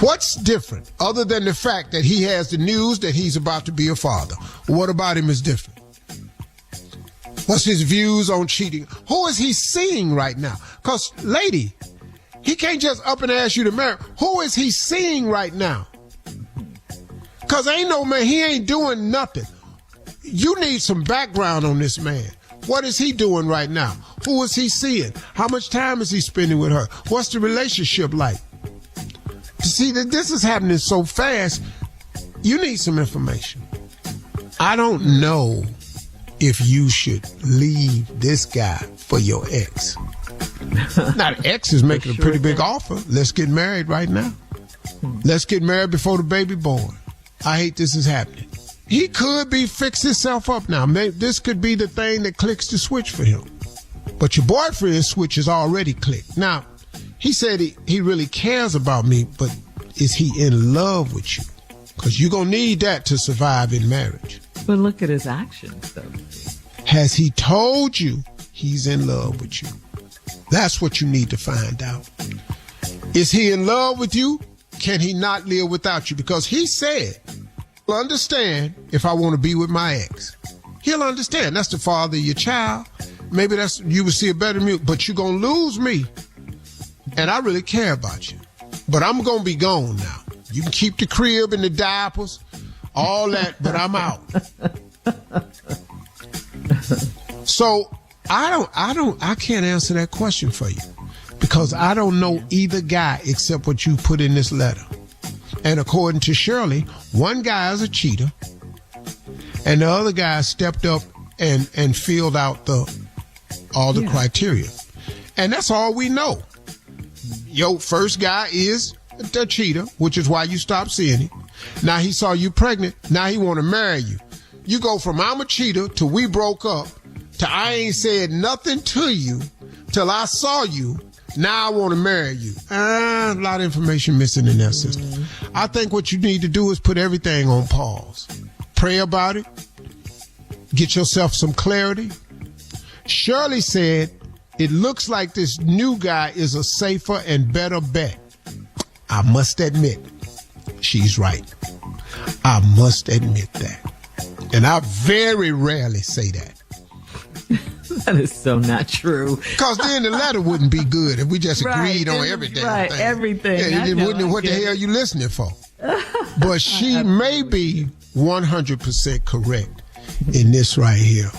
What's different other than the fact that he has the news that he's about to be a father? What about him is different? What's his views on cheating? Who is he seeing right now? Because, lady, he can't just up and ask you to marry. Who is he seeing right now? Because ain't no man, he ain't doing nothing. You need some background on this man. What is he doing right now? Who is he seeing? How much time is he spending with her? What's the relationship like? See, that this is happening so fast, you need some information. I don't know if you should leave this guy for your ex. Now, the ex is making a pretty big offer. Let's get married right now. Let's get married before the baby born. I hate this is happening. He could be fixed himself up now. Maybe this could be the thing that clicks the switch for him. But your boyfriend's switch is already clicked. Now, he said he really cares about me, but is he in love with you? Because you're going to need that to survive in marriage. But look at his actions, though. Has he told you he's in love with you? That's what you need to find out. Is he in love with you? Can he not live without you? Because he said, he'll understand if I want to be with my ex. He'll understand. That's the father of your child. Maybe that's you will see a better me, but you're going to lose me. And I really care about you. But I'm going to be gone now. You can keep the crib and the diapers, all that, but I'm out. So I can't answer that question for you because I don't know either guy except what you put in this letter. And according to Shirley, one guy is a cheater and the other guy stepped up and filled out all the criteria. And that's all we know. Your first guy is the cheater, which is why you stopped seeing him. Now he saw you pregnant. Now he want to marry you. You go from I'm a cheater to we broke up to I ain't said nothing to you till I saw you. Now I want to marry you. A lot of information missing in that system. I think what you need to do is put everything on pause. Pray about it. Get yourself some clarity. Shirley said, it looks like this new guy is a safer and better bet. I must admit, she's right. I must admit that. And I very rarely say that. That is so not true. Because then the letter wouldn't be good if we just agreed on everything. Right, everything. Yeah, it wouldn't. What the hell are you listening for? But she may be 100% correct in this right here.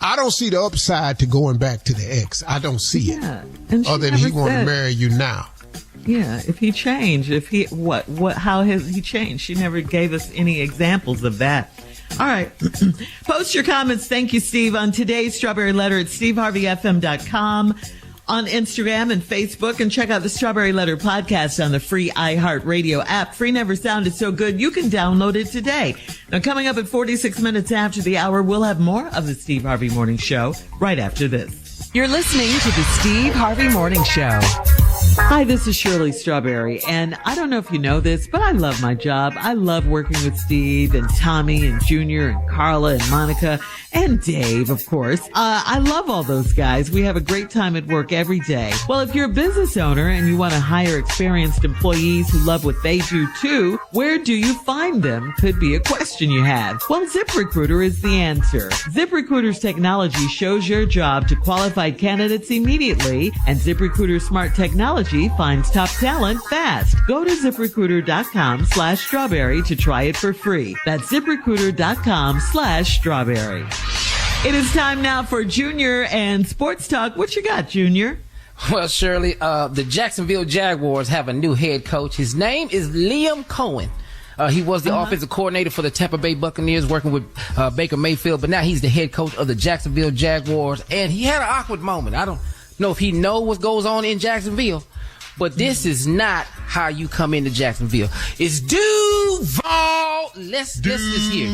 I don't see the upside to going back to the ex. I don't see it. And other than he want to marry you now. Yeah, if he changed, how has he changed? She never gave us any examples of that. All right. Post your comments. Thank you, Steve, on today's Strawberry Letter at steveharveyfm.com, on Instagram and Facebook, and check out the Strawberry Letter podcast on the free iHeartRadio app. Free never sounded so good. You can download it today. Now, coming up at 46 minutes after the hour, we'll have more of the Steve Harvey Morning Show right after this. You're listening to the Steve Harvey Morning Show. Hi, this is Shirley Strawberry, and I don't know if you know this, but I love my job. I love working with Steve and Tommy and Junior and Carla and Monica and Dave, of course. I love all those guys. We have a great time at work every day. Well, if you're a business owner and you want to hire experienced employees who love what they do too, where do you find them? Could be a question you have. Well, ZipRecruiter is the answer. ZipRecruiter's technology shows your job to qualified candidates immediately, and ZipRecruiter's smart technology finds top talent fast. Go to ZipRecruiter.com/strawberry to try it for free. That's ZipRecruiter.com/strawberry. It is time now for Junior and Sports Talk. What you got, Junior? Well, Shirley, the Jacksonville Jaguars have a new head coach. His name is Liam Cohen. He was the offensive coordinator for the Tampa Bay Buccaneers, working with Baker Mayfield, but now he's the head coach of the Jacksonville Jaguars, and he had an awkward moment. I don't know if he knows what goes on in Jacksonville, but this is not how you come into Jacksonville. It's Duval. Let's hear.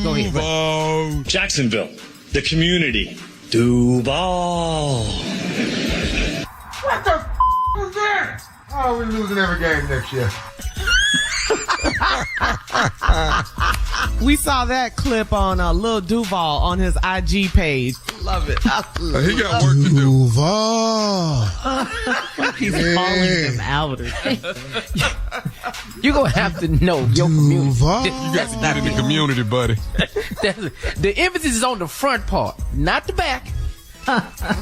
Go ahead. Duval. Jacksonville, the community. Duval. What the was that? Oh, we're losing every game next year. We saw that clip on Lil Duval on his IG page. Love it. He got work to do. Duval. He's calling them out. You're going to have to know your community. You got to get in the community, buddy. The emphasis is on the front part, not the back.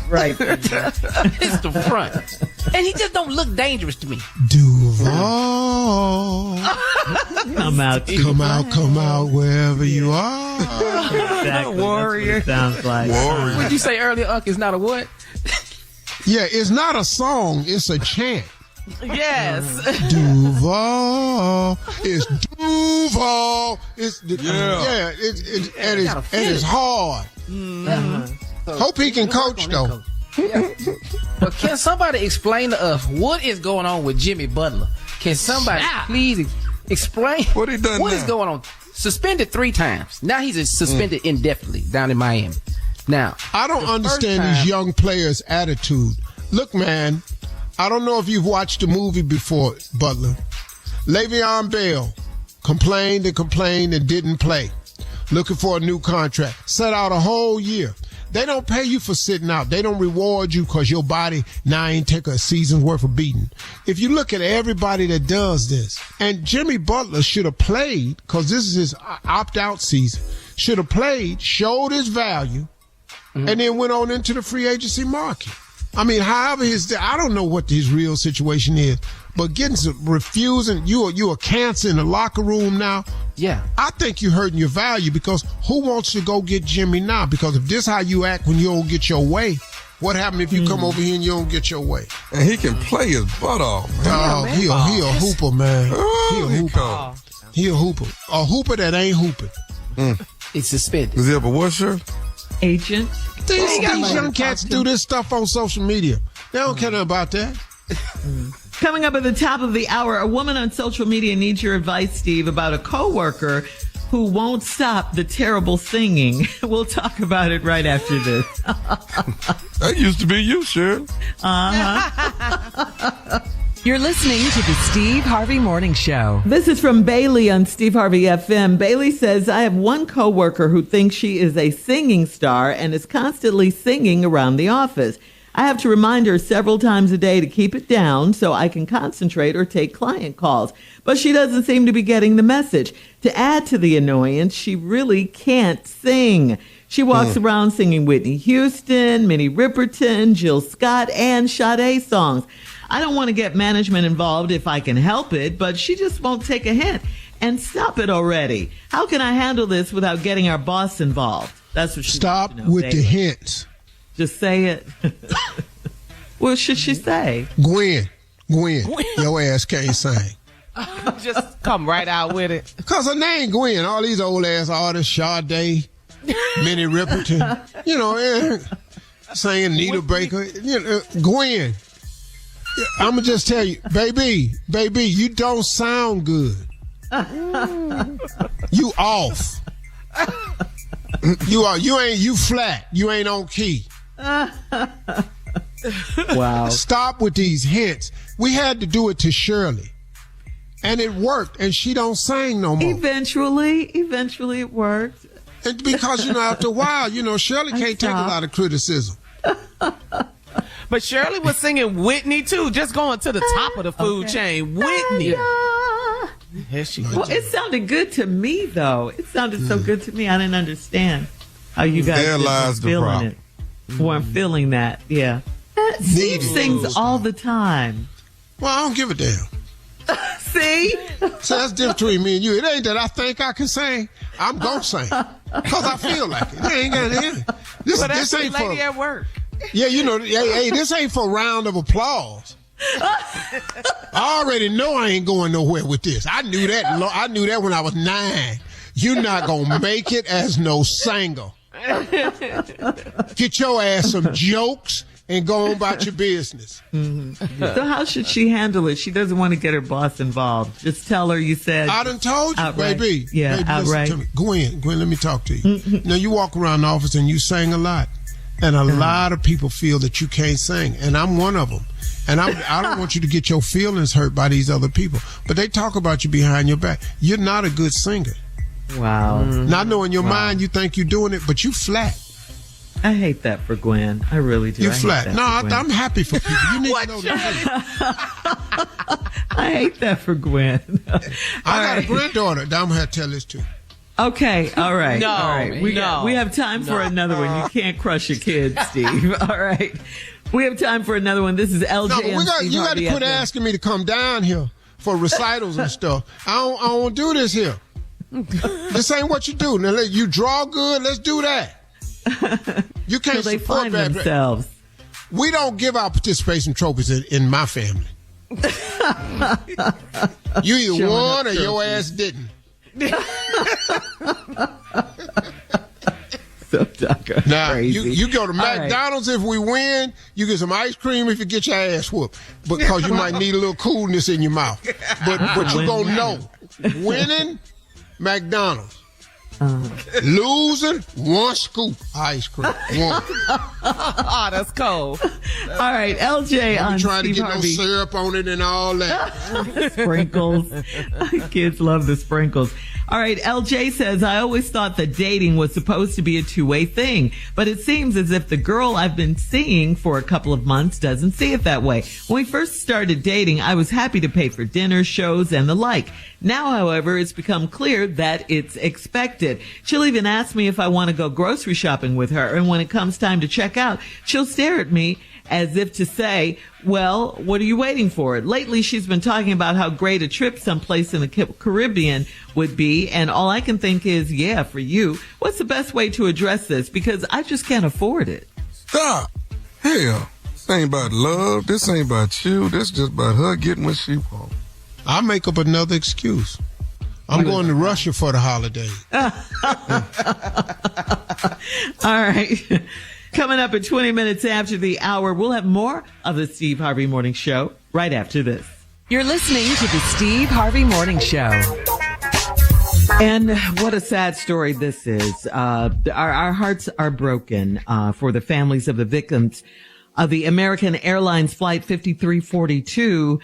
Right. It's the front. And he just don't look dangerous to me. Duval. Come out wherever you are. Exactly. Warrior. Sounds like. What did you say earlier, Unc? It's not a what? Yeah, it's not a song. It's a chant. Yes. Duval. It's Duval. It's it's hard. Mm-hmm. Hope he can coach though. Yeah. But can somebody explain to us what is going on with Jimmy Butler? Can somebody please explain what he done? What is going on? Suspended 3 times. Now he's suspended indefinitely down in Miami. Now I don't understand these young players' attitude. Look, man, I don't know if you've watched the movie before, Butler. Le'Veon Bell complained and didn't play. Looking for a new contract. Set out a whole year. They don't pay you for sitting out. They don't reward you because your body now ain't take a season's worth of beating. If you look at everybody that does this, and Jimmy Butler should have played, because this is his opt-out season, should have played, showed his value, and then went on into the free agency market. I mean, however I don't know what his real situation is, but refusing, you a cancer in the locker room now. Yeah. I think you're hurting your value, because who wants to go get Jimmy now? Because if this how you act when you don't get your way, what happened if you come over here and you don't get your way? And he can play his butt off. Oh, he a hooper, man. He a hooper. He a hooper. A hooper that ain't hooping. It's suspended. Is he up a what, shirt? Agent. These young cats do this stuff on social media. They don't care about that. Coming up at the top of the hour, a woman on social media needs your advice, Steve, about a coworker who won't stop the terrible singing. We'll talk about it right after this. That used to be you, Cheryl. You're listening to the Steve Harvey Morning Show. This is from Bailey on Steve Harvey FM. Bailey says, I have one coworker who thinks she is a singing star and is constantly singing around the office. I have to remind her several times a day to keep it down so I can concentrate or take client calls. But she doesn't seem to be getting the message. To add to the annoyance, she really can't sing. She walks around singing Whitney Houston, Minnie Riperton, Jill Scott, and Sade songs. I don't want to get management involved if I can help it, but she just won't take a hint. And stop it already. How can I handle this without getting our boss involved? That's what she Stop wants to know, with David. the hints. Just say it. What should she say? Gwen, your ass can't sing. Just come right out with it. Because her name Gwen. All these old ass artists, Sade, Minnie Riperton, saying Nita Baker, Gwen. I'm going to just tell you, baby, you don't sound good. You off. You flat. You ain't on key. Wow. Stop with these hints. We had to do it to Shirley. And it worked, and she don't sing no more. Eventually it worked. And because, after a while, Shirley can't take a lot of criticism. But Shirley was singing Whitney, too, just going to the top of the food chain. Whitney. Here she goes. Well, it sounded good to me, though. It sounded so good to me. I didn't understand how you guys There lies the feeling problem. it. Weren't feeling that, yeah. Steve sings all the time. Well, I don't give a damn. See? So that's different between me and you. It ain't that I think I can sing. I'm going to sing. Because I feel like it. It ain't got it. This ain't for... lady at work. Yeah, hey, this ain't for a round of applause. I already know I ain't going nowhere with this. I knew that when I was 9. You're not going to make it as no singer. Get your ass some jokes and go on about your business. Mm-hmm. So how should she handle it? She doesn't want to get her boss involved. Just tell her you said. I done told you, outright. baby. Yeah, baby, outright. listen to me. Gwen, let me talk to you. Now, you walk around the office and you sing a lot. And a lot of people feel that you can't sing. And I'm one of them. And I don't want you to get your feelings hurt by these other people. But they talk about you behind your back. You're not a good singer. Wow. Now, I know in your mind you think you're doing it, but you flat. I hate that for Gwen. I really do. You flat. No, I'm happy for people. You need to know that. I hate that for Gwen. I got a granddaughter that I'm going to tell this to. Okay, all right. No, all right. We have time for another one. You can't crush your kids, Steve. All right. We have time for another one. This is LJ. No, but you got to quit asking me to come down here for recitals and stuff. I don't do this here. This ain't what you do. Now, you draw good. Let's do that. You can't they support find bad themselves. We don't give out participation trophies in my family. You either won or your ass didn't. So now crazy. you go to McDonald's if we win, you get some ice cream if you get your ass whooped because you might need a little coolness in your mouth. But you gonna know winning McDonald's. Losing, one scoop ice cream. One. Oh, that's cold. All right, LJ on trying Steve to get Harvey. no syrup on it and all that. Sprinkles. Kids love the sprinkles. All right, LJ says, I always thought that dating was supposed to be a two-way thing, but it seems as if the girl I've been seeing for a couple of months doesn't see it that way. When we first started dating, I was happy to pay for dinner, shows, and the like. Now, however, it's become clear that it's expected. She'll even ask me if I want to go grocery shopping with her, and when it comes time to check out, she'll stare at me as if to say, well, what are you waiting for? Lately, she's been talking about how great a trip someplace in the Caribbean would be, and all I can think is, yeah, for you. What's the best way to address this? Because I just can't afford it. Stop. Hell, this ain't about love. This ain't about you. This just about her getting what she wants. I'll make up another excuse. I'm going to Russia for the holiday. All right. Coming up at 20 minutes after the hour, we'll have more of the Steve Harvey Morning Show right after this. You're listening to the Steve Harvey Morning Show. And what a sad story this is. Our hearts are broken for the families of the victims of the American Airlines Flight 5342.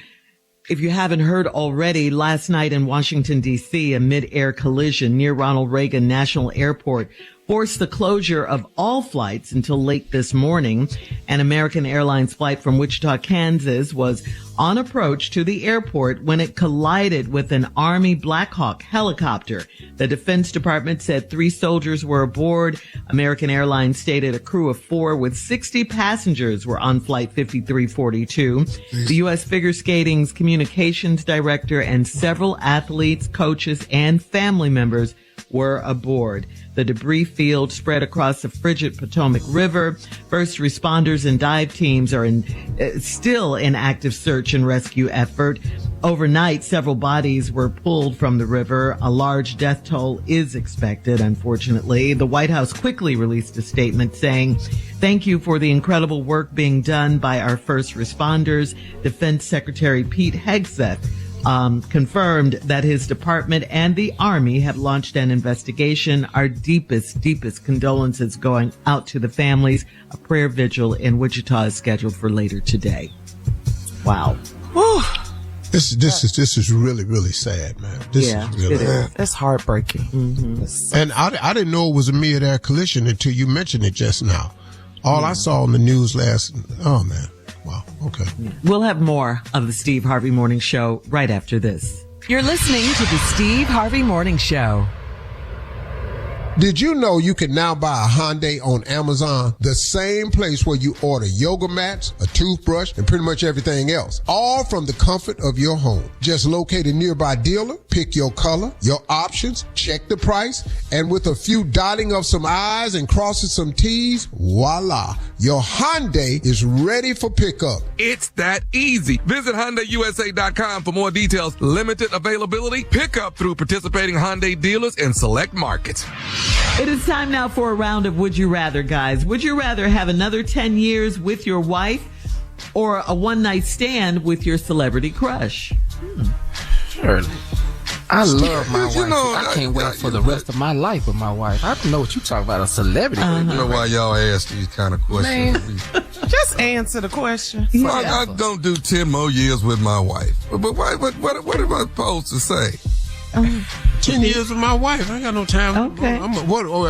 If you haven't heard already, last night in Washington, D.C., a mid-air collision near Ronald Reagan National Airport forced the closure of all flights until late this morning. An American Airlines flight from Wichita, Kansas was on approach to the airport when it collided with an Army Black Hawk helicopter. The Defense Department said 3 soldiers were aboard. American Airlines stated a crew of 4 with 60 passengers were on Flight 5342. The U.S. Figure Skating's communications director and several athletes, coaches, and family members were aboard. The debris field spread across the frigid Potomac River. First responders and dive teams are still in active search and rescue effort. Overnight, several bodies were pulled from the river. A large death toll is expected, unfortunately. The White House quickly released a statement saying, "Thank you for the incredible work being done by our first responders." Defense Secretary Pete Hegseth confirmed that his department and the Army have launched an investigation. Our deepest condolences going out to the families. A prayer vigil in Wichita is scheduled for later today. Wow. This is really, really sad, man. This is really sad. It's heartbreaking. Mm-hmm. And I didn't know it was a mid-air collision until you mentioned it just now. All I saw on the news oh man. Wow. Okay. We'll have more of the Steve Harvey Morning Show right after this. You're listening to the Steve Harvey Morning Show. Did you know you can now buy a Hyundai on Amazon, the same place where you order yoga mats, a toothbrush, and pretty much everything else, all from the comfort of your home? Just locate a nearby dealer, pick your color, your options, check the price, and with a few dotting of some I's and crossing some T's, voila, your Hyundai is ready for pickup. It's that easy. Visit HyundaiUSA.com for more details. Limited availability, pickup through participating Hyundai dealers in select markets. It is time now for a round of Would You Rather, guys. Would you rather have another 10 years with your wife or a one-night stand with your celebrity crush? Sure. I love my wife. I can't wait for the rest of my life with my wife. I don't know what you talking about, a celebrity. You know why y'all ask these kind of questions. Just answer the question. I'm going to do 10 more years with my wife. But what am I supposed to say? 10 years with my wife. I ain't got no time. Okay.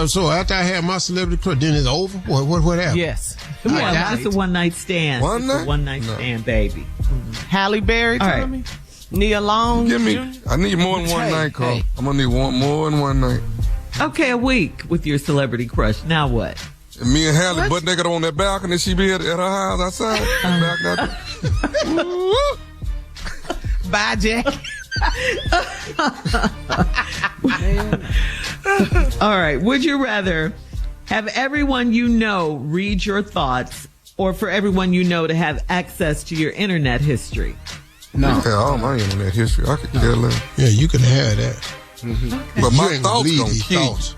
So after I have my celebrity crush, then it's over? What happened? Yes. Yeah, just a one-night stand. One night? A one-night stand, baby. Halle Berry, Tommy. Nia Long. I need more than one night, Carl. I'm going to need more than one night. Okay, a week with your celebrity crush. Now what? And me and Halle butt naked on that balcony. She be at her house outside. Bye, Jack. All right. Would you rather have everyone you know read your thoughts or for everyone you know to have access to your internet history? No. Yeah, all my internet history. I could care less. Yeah, you can have that. Mm-hmm. Okay. But my thoughts gonna kill you.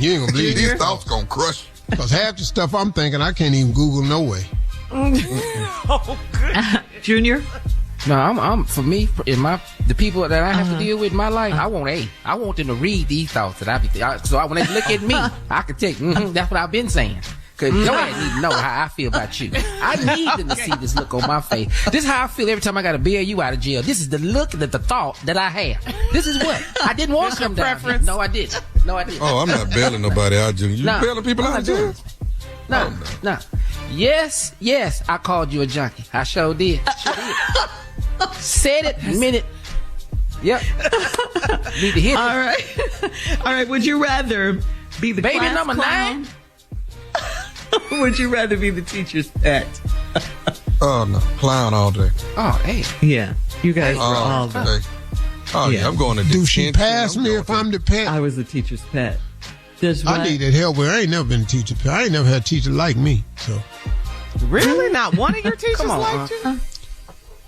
You ain't gonna believe these thoughts gonna crush you. Because half the stuff I'm thinking, I can't even Google no way. Oh, good. Junior? No, I'm for me, the people that I have to deal with in my life, I want them to read these thoughts that when they look at me, I can take, that's what I've been saying. Cause your ass need to know how I feel about you. I need them to see this look on my face. This is how I feel every time I gotta bail you out of jail. This is the look, the thought that I have. This is what I didn't want to come down here. No, I didn't. Oh, I'm not bailing nobody out, Junior. You bailing people out of jail? No. Yes, I called you a junkie. I sure did. Said it, meant it. Yep. Need to hit it. All right. Would you rather be the baby class number clown? 9? Would you rather be the teacher's pet? Oh no, clown all day. Oh hey. Yeah, you guys were all day. Oh yeah, I'm going to do she pass me if I'm the pet? I was the teacher's pet. I needed help where I ain't never been a teacher. I ain't never had a teacher like me. So really, not one of your teachers liked you?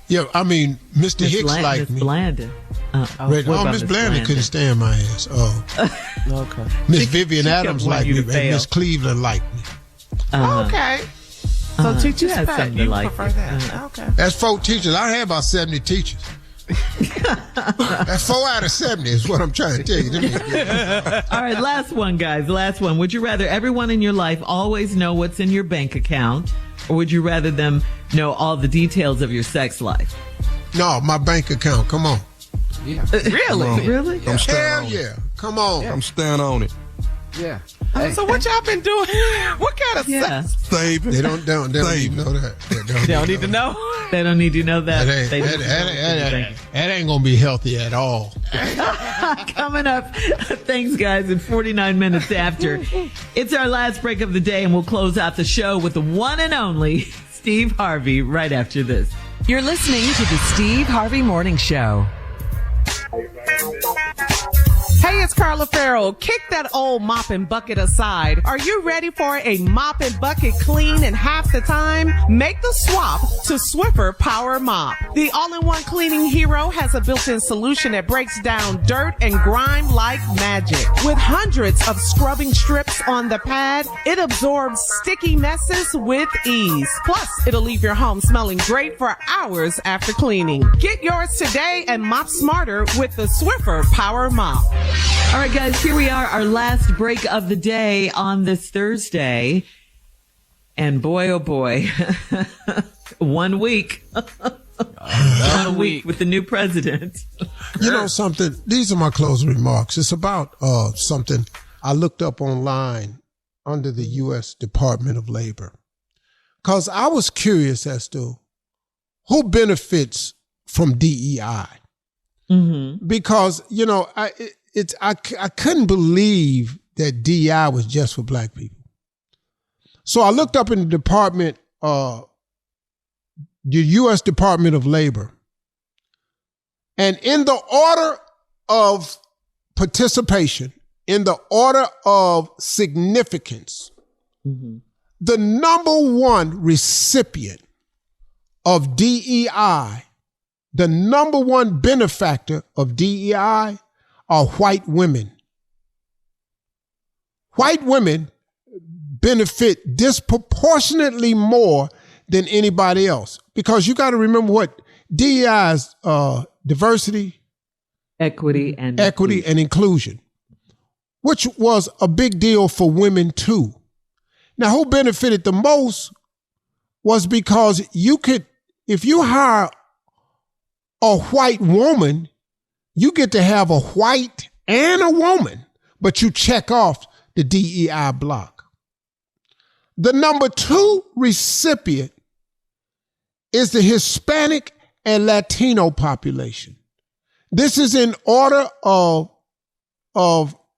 Yeah, I mean, Mr. Miss Hicks liked me. Blandon. Miss Blandon couldn't stand my ass. Okay. Miss Vivian Adams liked me, and Miss Cleveland liked me. Okay. So teachers had pet, something you like prefer that. Okay. That's 4 teachers. I had about 70 teachers. That's 4 out of 70 is what I'm trying to tell you. All right, last one, guys. Last one. Would you rather everyone in your life always know what's in your bank account, or would you rather them know all the details of your sex life? No, my bank account. Come on. Yeah. Really? Really? Hell yeah. Come on. I'm staying on it. Yeah. So what y'all been doing? What kind of sex? Saving. They don't need to know that. They don't need to know. They don't need to know that. That ain't gonna be healthy at all. Coming up, thanks guys, in 49 minutes after. It's our last break of the day, and we'll close out the show with the one and only Steve Harvey right after this. You're listening to the Steve Harvey Morning Show. Hey, it's Carla Farrell. Kick that old mop and bucket aside. Are you ready for a mop and bucket clean in half the time? Make the swap to Swiffer Power Mop. The all-in-one cleaning hero has a built-in solution that breaks down dirt and grime like magic. With hundreds of scrubbing strips on the pad, it absorbs sticky messes with ease. Plus, it'll leave your home smelling great for hours after cleaning. Get yours today and mop smarter with the Swiffer Power Mop. All right, guys, here we are, our last break of the day on this Thursday. And boy, oh boy, 1 week. 1 week with the new president. You know something? These are my closing remarks. It's about something I looked up online under the U.S. Department of Labor. Because I was curious as to who benefits from DEI. Mm-hmm. Because, you know, I couldn't believe that DEI was just for black people. So I looked up in the department, the U.S. Department of Labor, and in the order of participation, in the order of significance, the number one recipient of DEI, the number one benefactor of DEI are white women. White women benefit disproportionately more than anybody else, because you got to remember what DEI is: diversity, equity, and inclusion, which was a big deal for women too. Now, who benefited the most was because you could, if you hire a white woman, you get to have a white and a woman, but you check off the DEI block. The number two recipient is the Hispanic and Latino population. This is in order of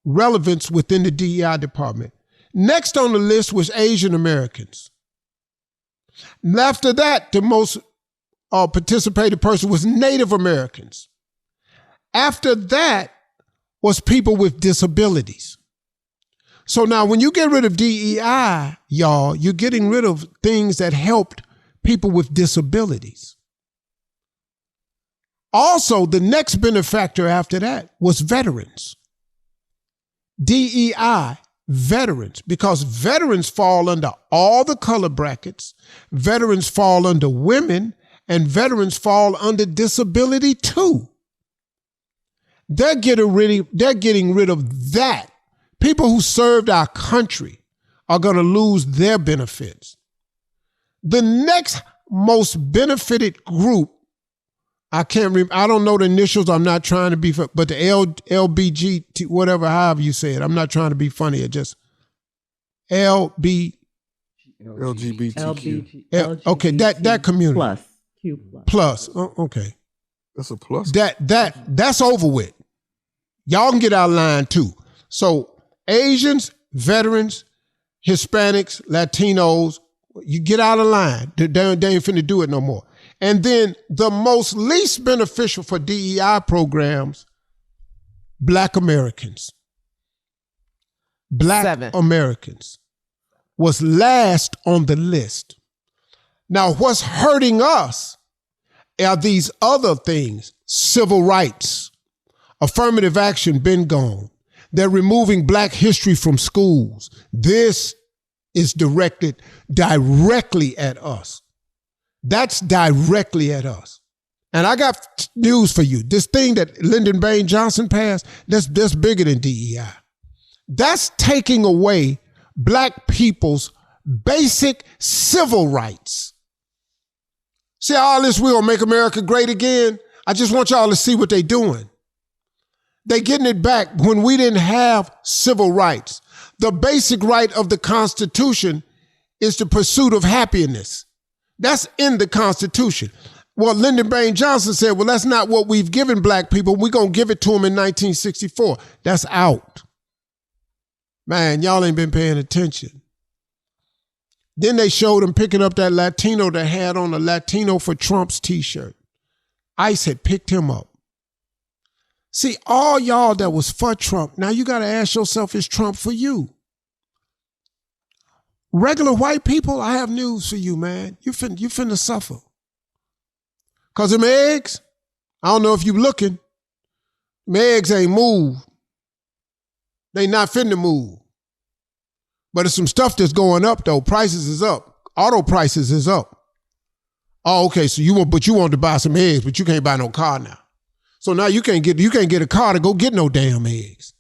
relevance within the DEI department. Next on the list was Asian Americans. And after that, the most participated person was Native Americans. After that was people with disabilities. So now when you get rid of DEI, y'all, you're getting rid of things that helped people with disabilities. Also, the next benefactor after that was veterans. DEI, veterans, because veterans fall under all the color brackets, veterans fall under women, and veterans fall under disability too. They're getting rid of that. People who served our country are going to lose their benefits. The next most benefited group, I don't know the initials. I'm not trying to be, but the LBGT, whatever, however you say it. I'm not trying to be funny. It just LGBTQ. Okay, that community. Plus. Okay. That's a plus. That's over with. Y'all can get out of line too. So Asians, veterans, Hispanics, Latinos, you get out of line. They ain't finna do it no more. And then the most least beneficial for DEI programs, Black Americans. Americans was last on the list. Now, what's hurting us are these other things: civil rights, affirmative action been gone. They're removing Black history from schools. This is directed directly at us. That's directly at us. And I got news for you. This thing that Lyndon Baines Johnson passed, that's bigger than DEI. That's taking away Black people's basic civil rights. See all this, we're going to make America great again? I just want y'all to see what they're doing. They're getting it back when we didn't have civil rights. The basic right of the Constitution is the pursuit of happiness. That's in the Constitution. Well, Lyndon Baines Johnson said, well, that's not what we've given black people. We're going to give it to them in 1964. That's out. Man, y'all ain't been paying attention. Then they showed him picking up that Latino that had on a Latino for Trump's t-shirt. ICE had picked him up. See, all y'all that was for Trump, now you got to ask yourself, is Trump for you? Regular white people, I have news for you, man. You finna suffer. Because them eggs, I don't know if you looking, them eggs ain't moved. They not finna move. But there's some stuff that's going up, though. Prices is up. Auto prices is up. Oh, okay, so you want to buy some eggs, but you can't buy no car now. So now you can't get a car to go get no damn eggs.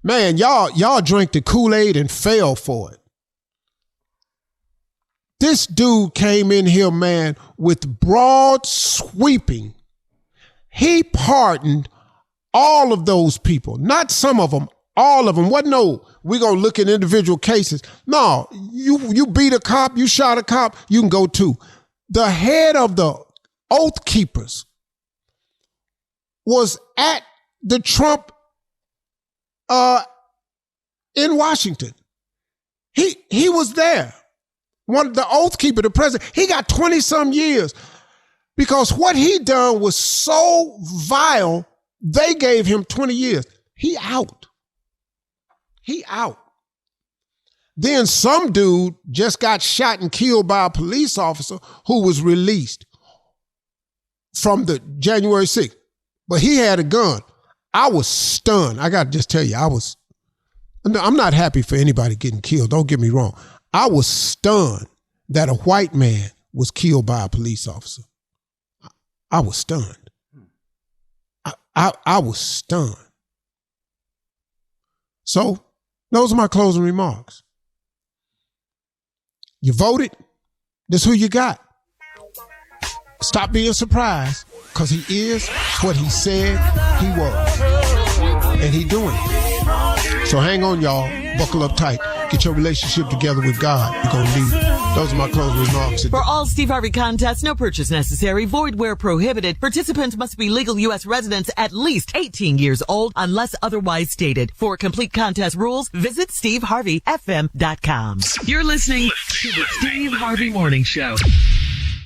Man, y'all drank the Kool-Aid and fell for it. This dude came in here, man, with broad sweeping. He pardoned all of those people, not some of them, all of them. What? No, we're going to look at individual cases. No, you beat a cop, you shot a cop, you can go too. The head of the Oath Keepers was at the Trump in Washington. He was there. The Oath Keeper, the president, he got 20-some years because what he done was so vile, they gave him 20 years. He out. Then some dude just got shot and killed by a police officer who was released from the January 6th. But he had a gun. I was stunned. I got to just tell you, I'm not happy for anybody getting killed. Don't get me wrong. I was stunned that a white man was killed by a police officer. I was stunned. I was stunned. So those are my closing remarks. You voted. This is who you got. Stop being surprised, because he is what he said he was. And he doing it. So hang on, y'all. Buckle up tight. Get your relationship together with God. You're going to need it. Those are my closing remarks. For all Steve Harvey contests, no purchase necessary, void where prohibited. Participants must be legal U.S. residents at least 18 years old unless otherwise stated. For complete contest rules, visit SteveHarveyFM.com. You're listening to the Steve Harvey Morning Show.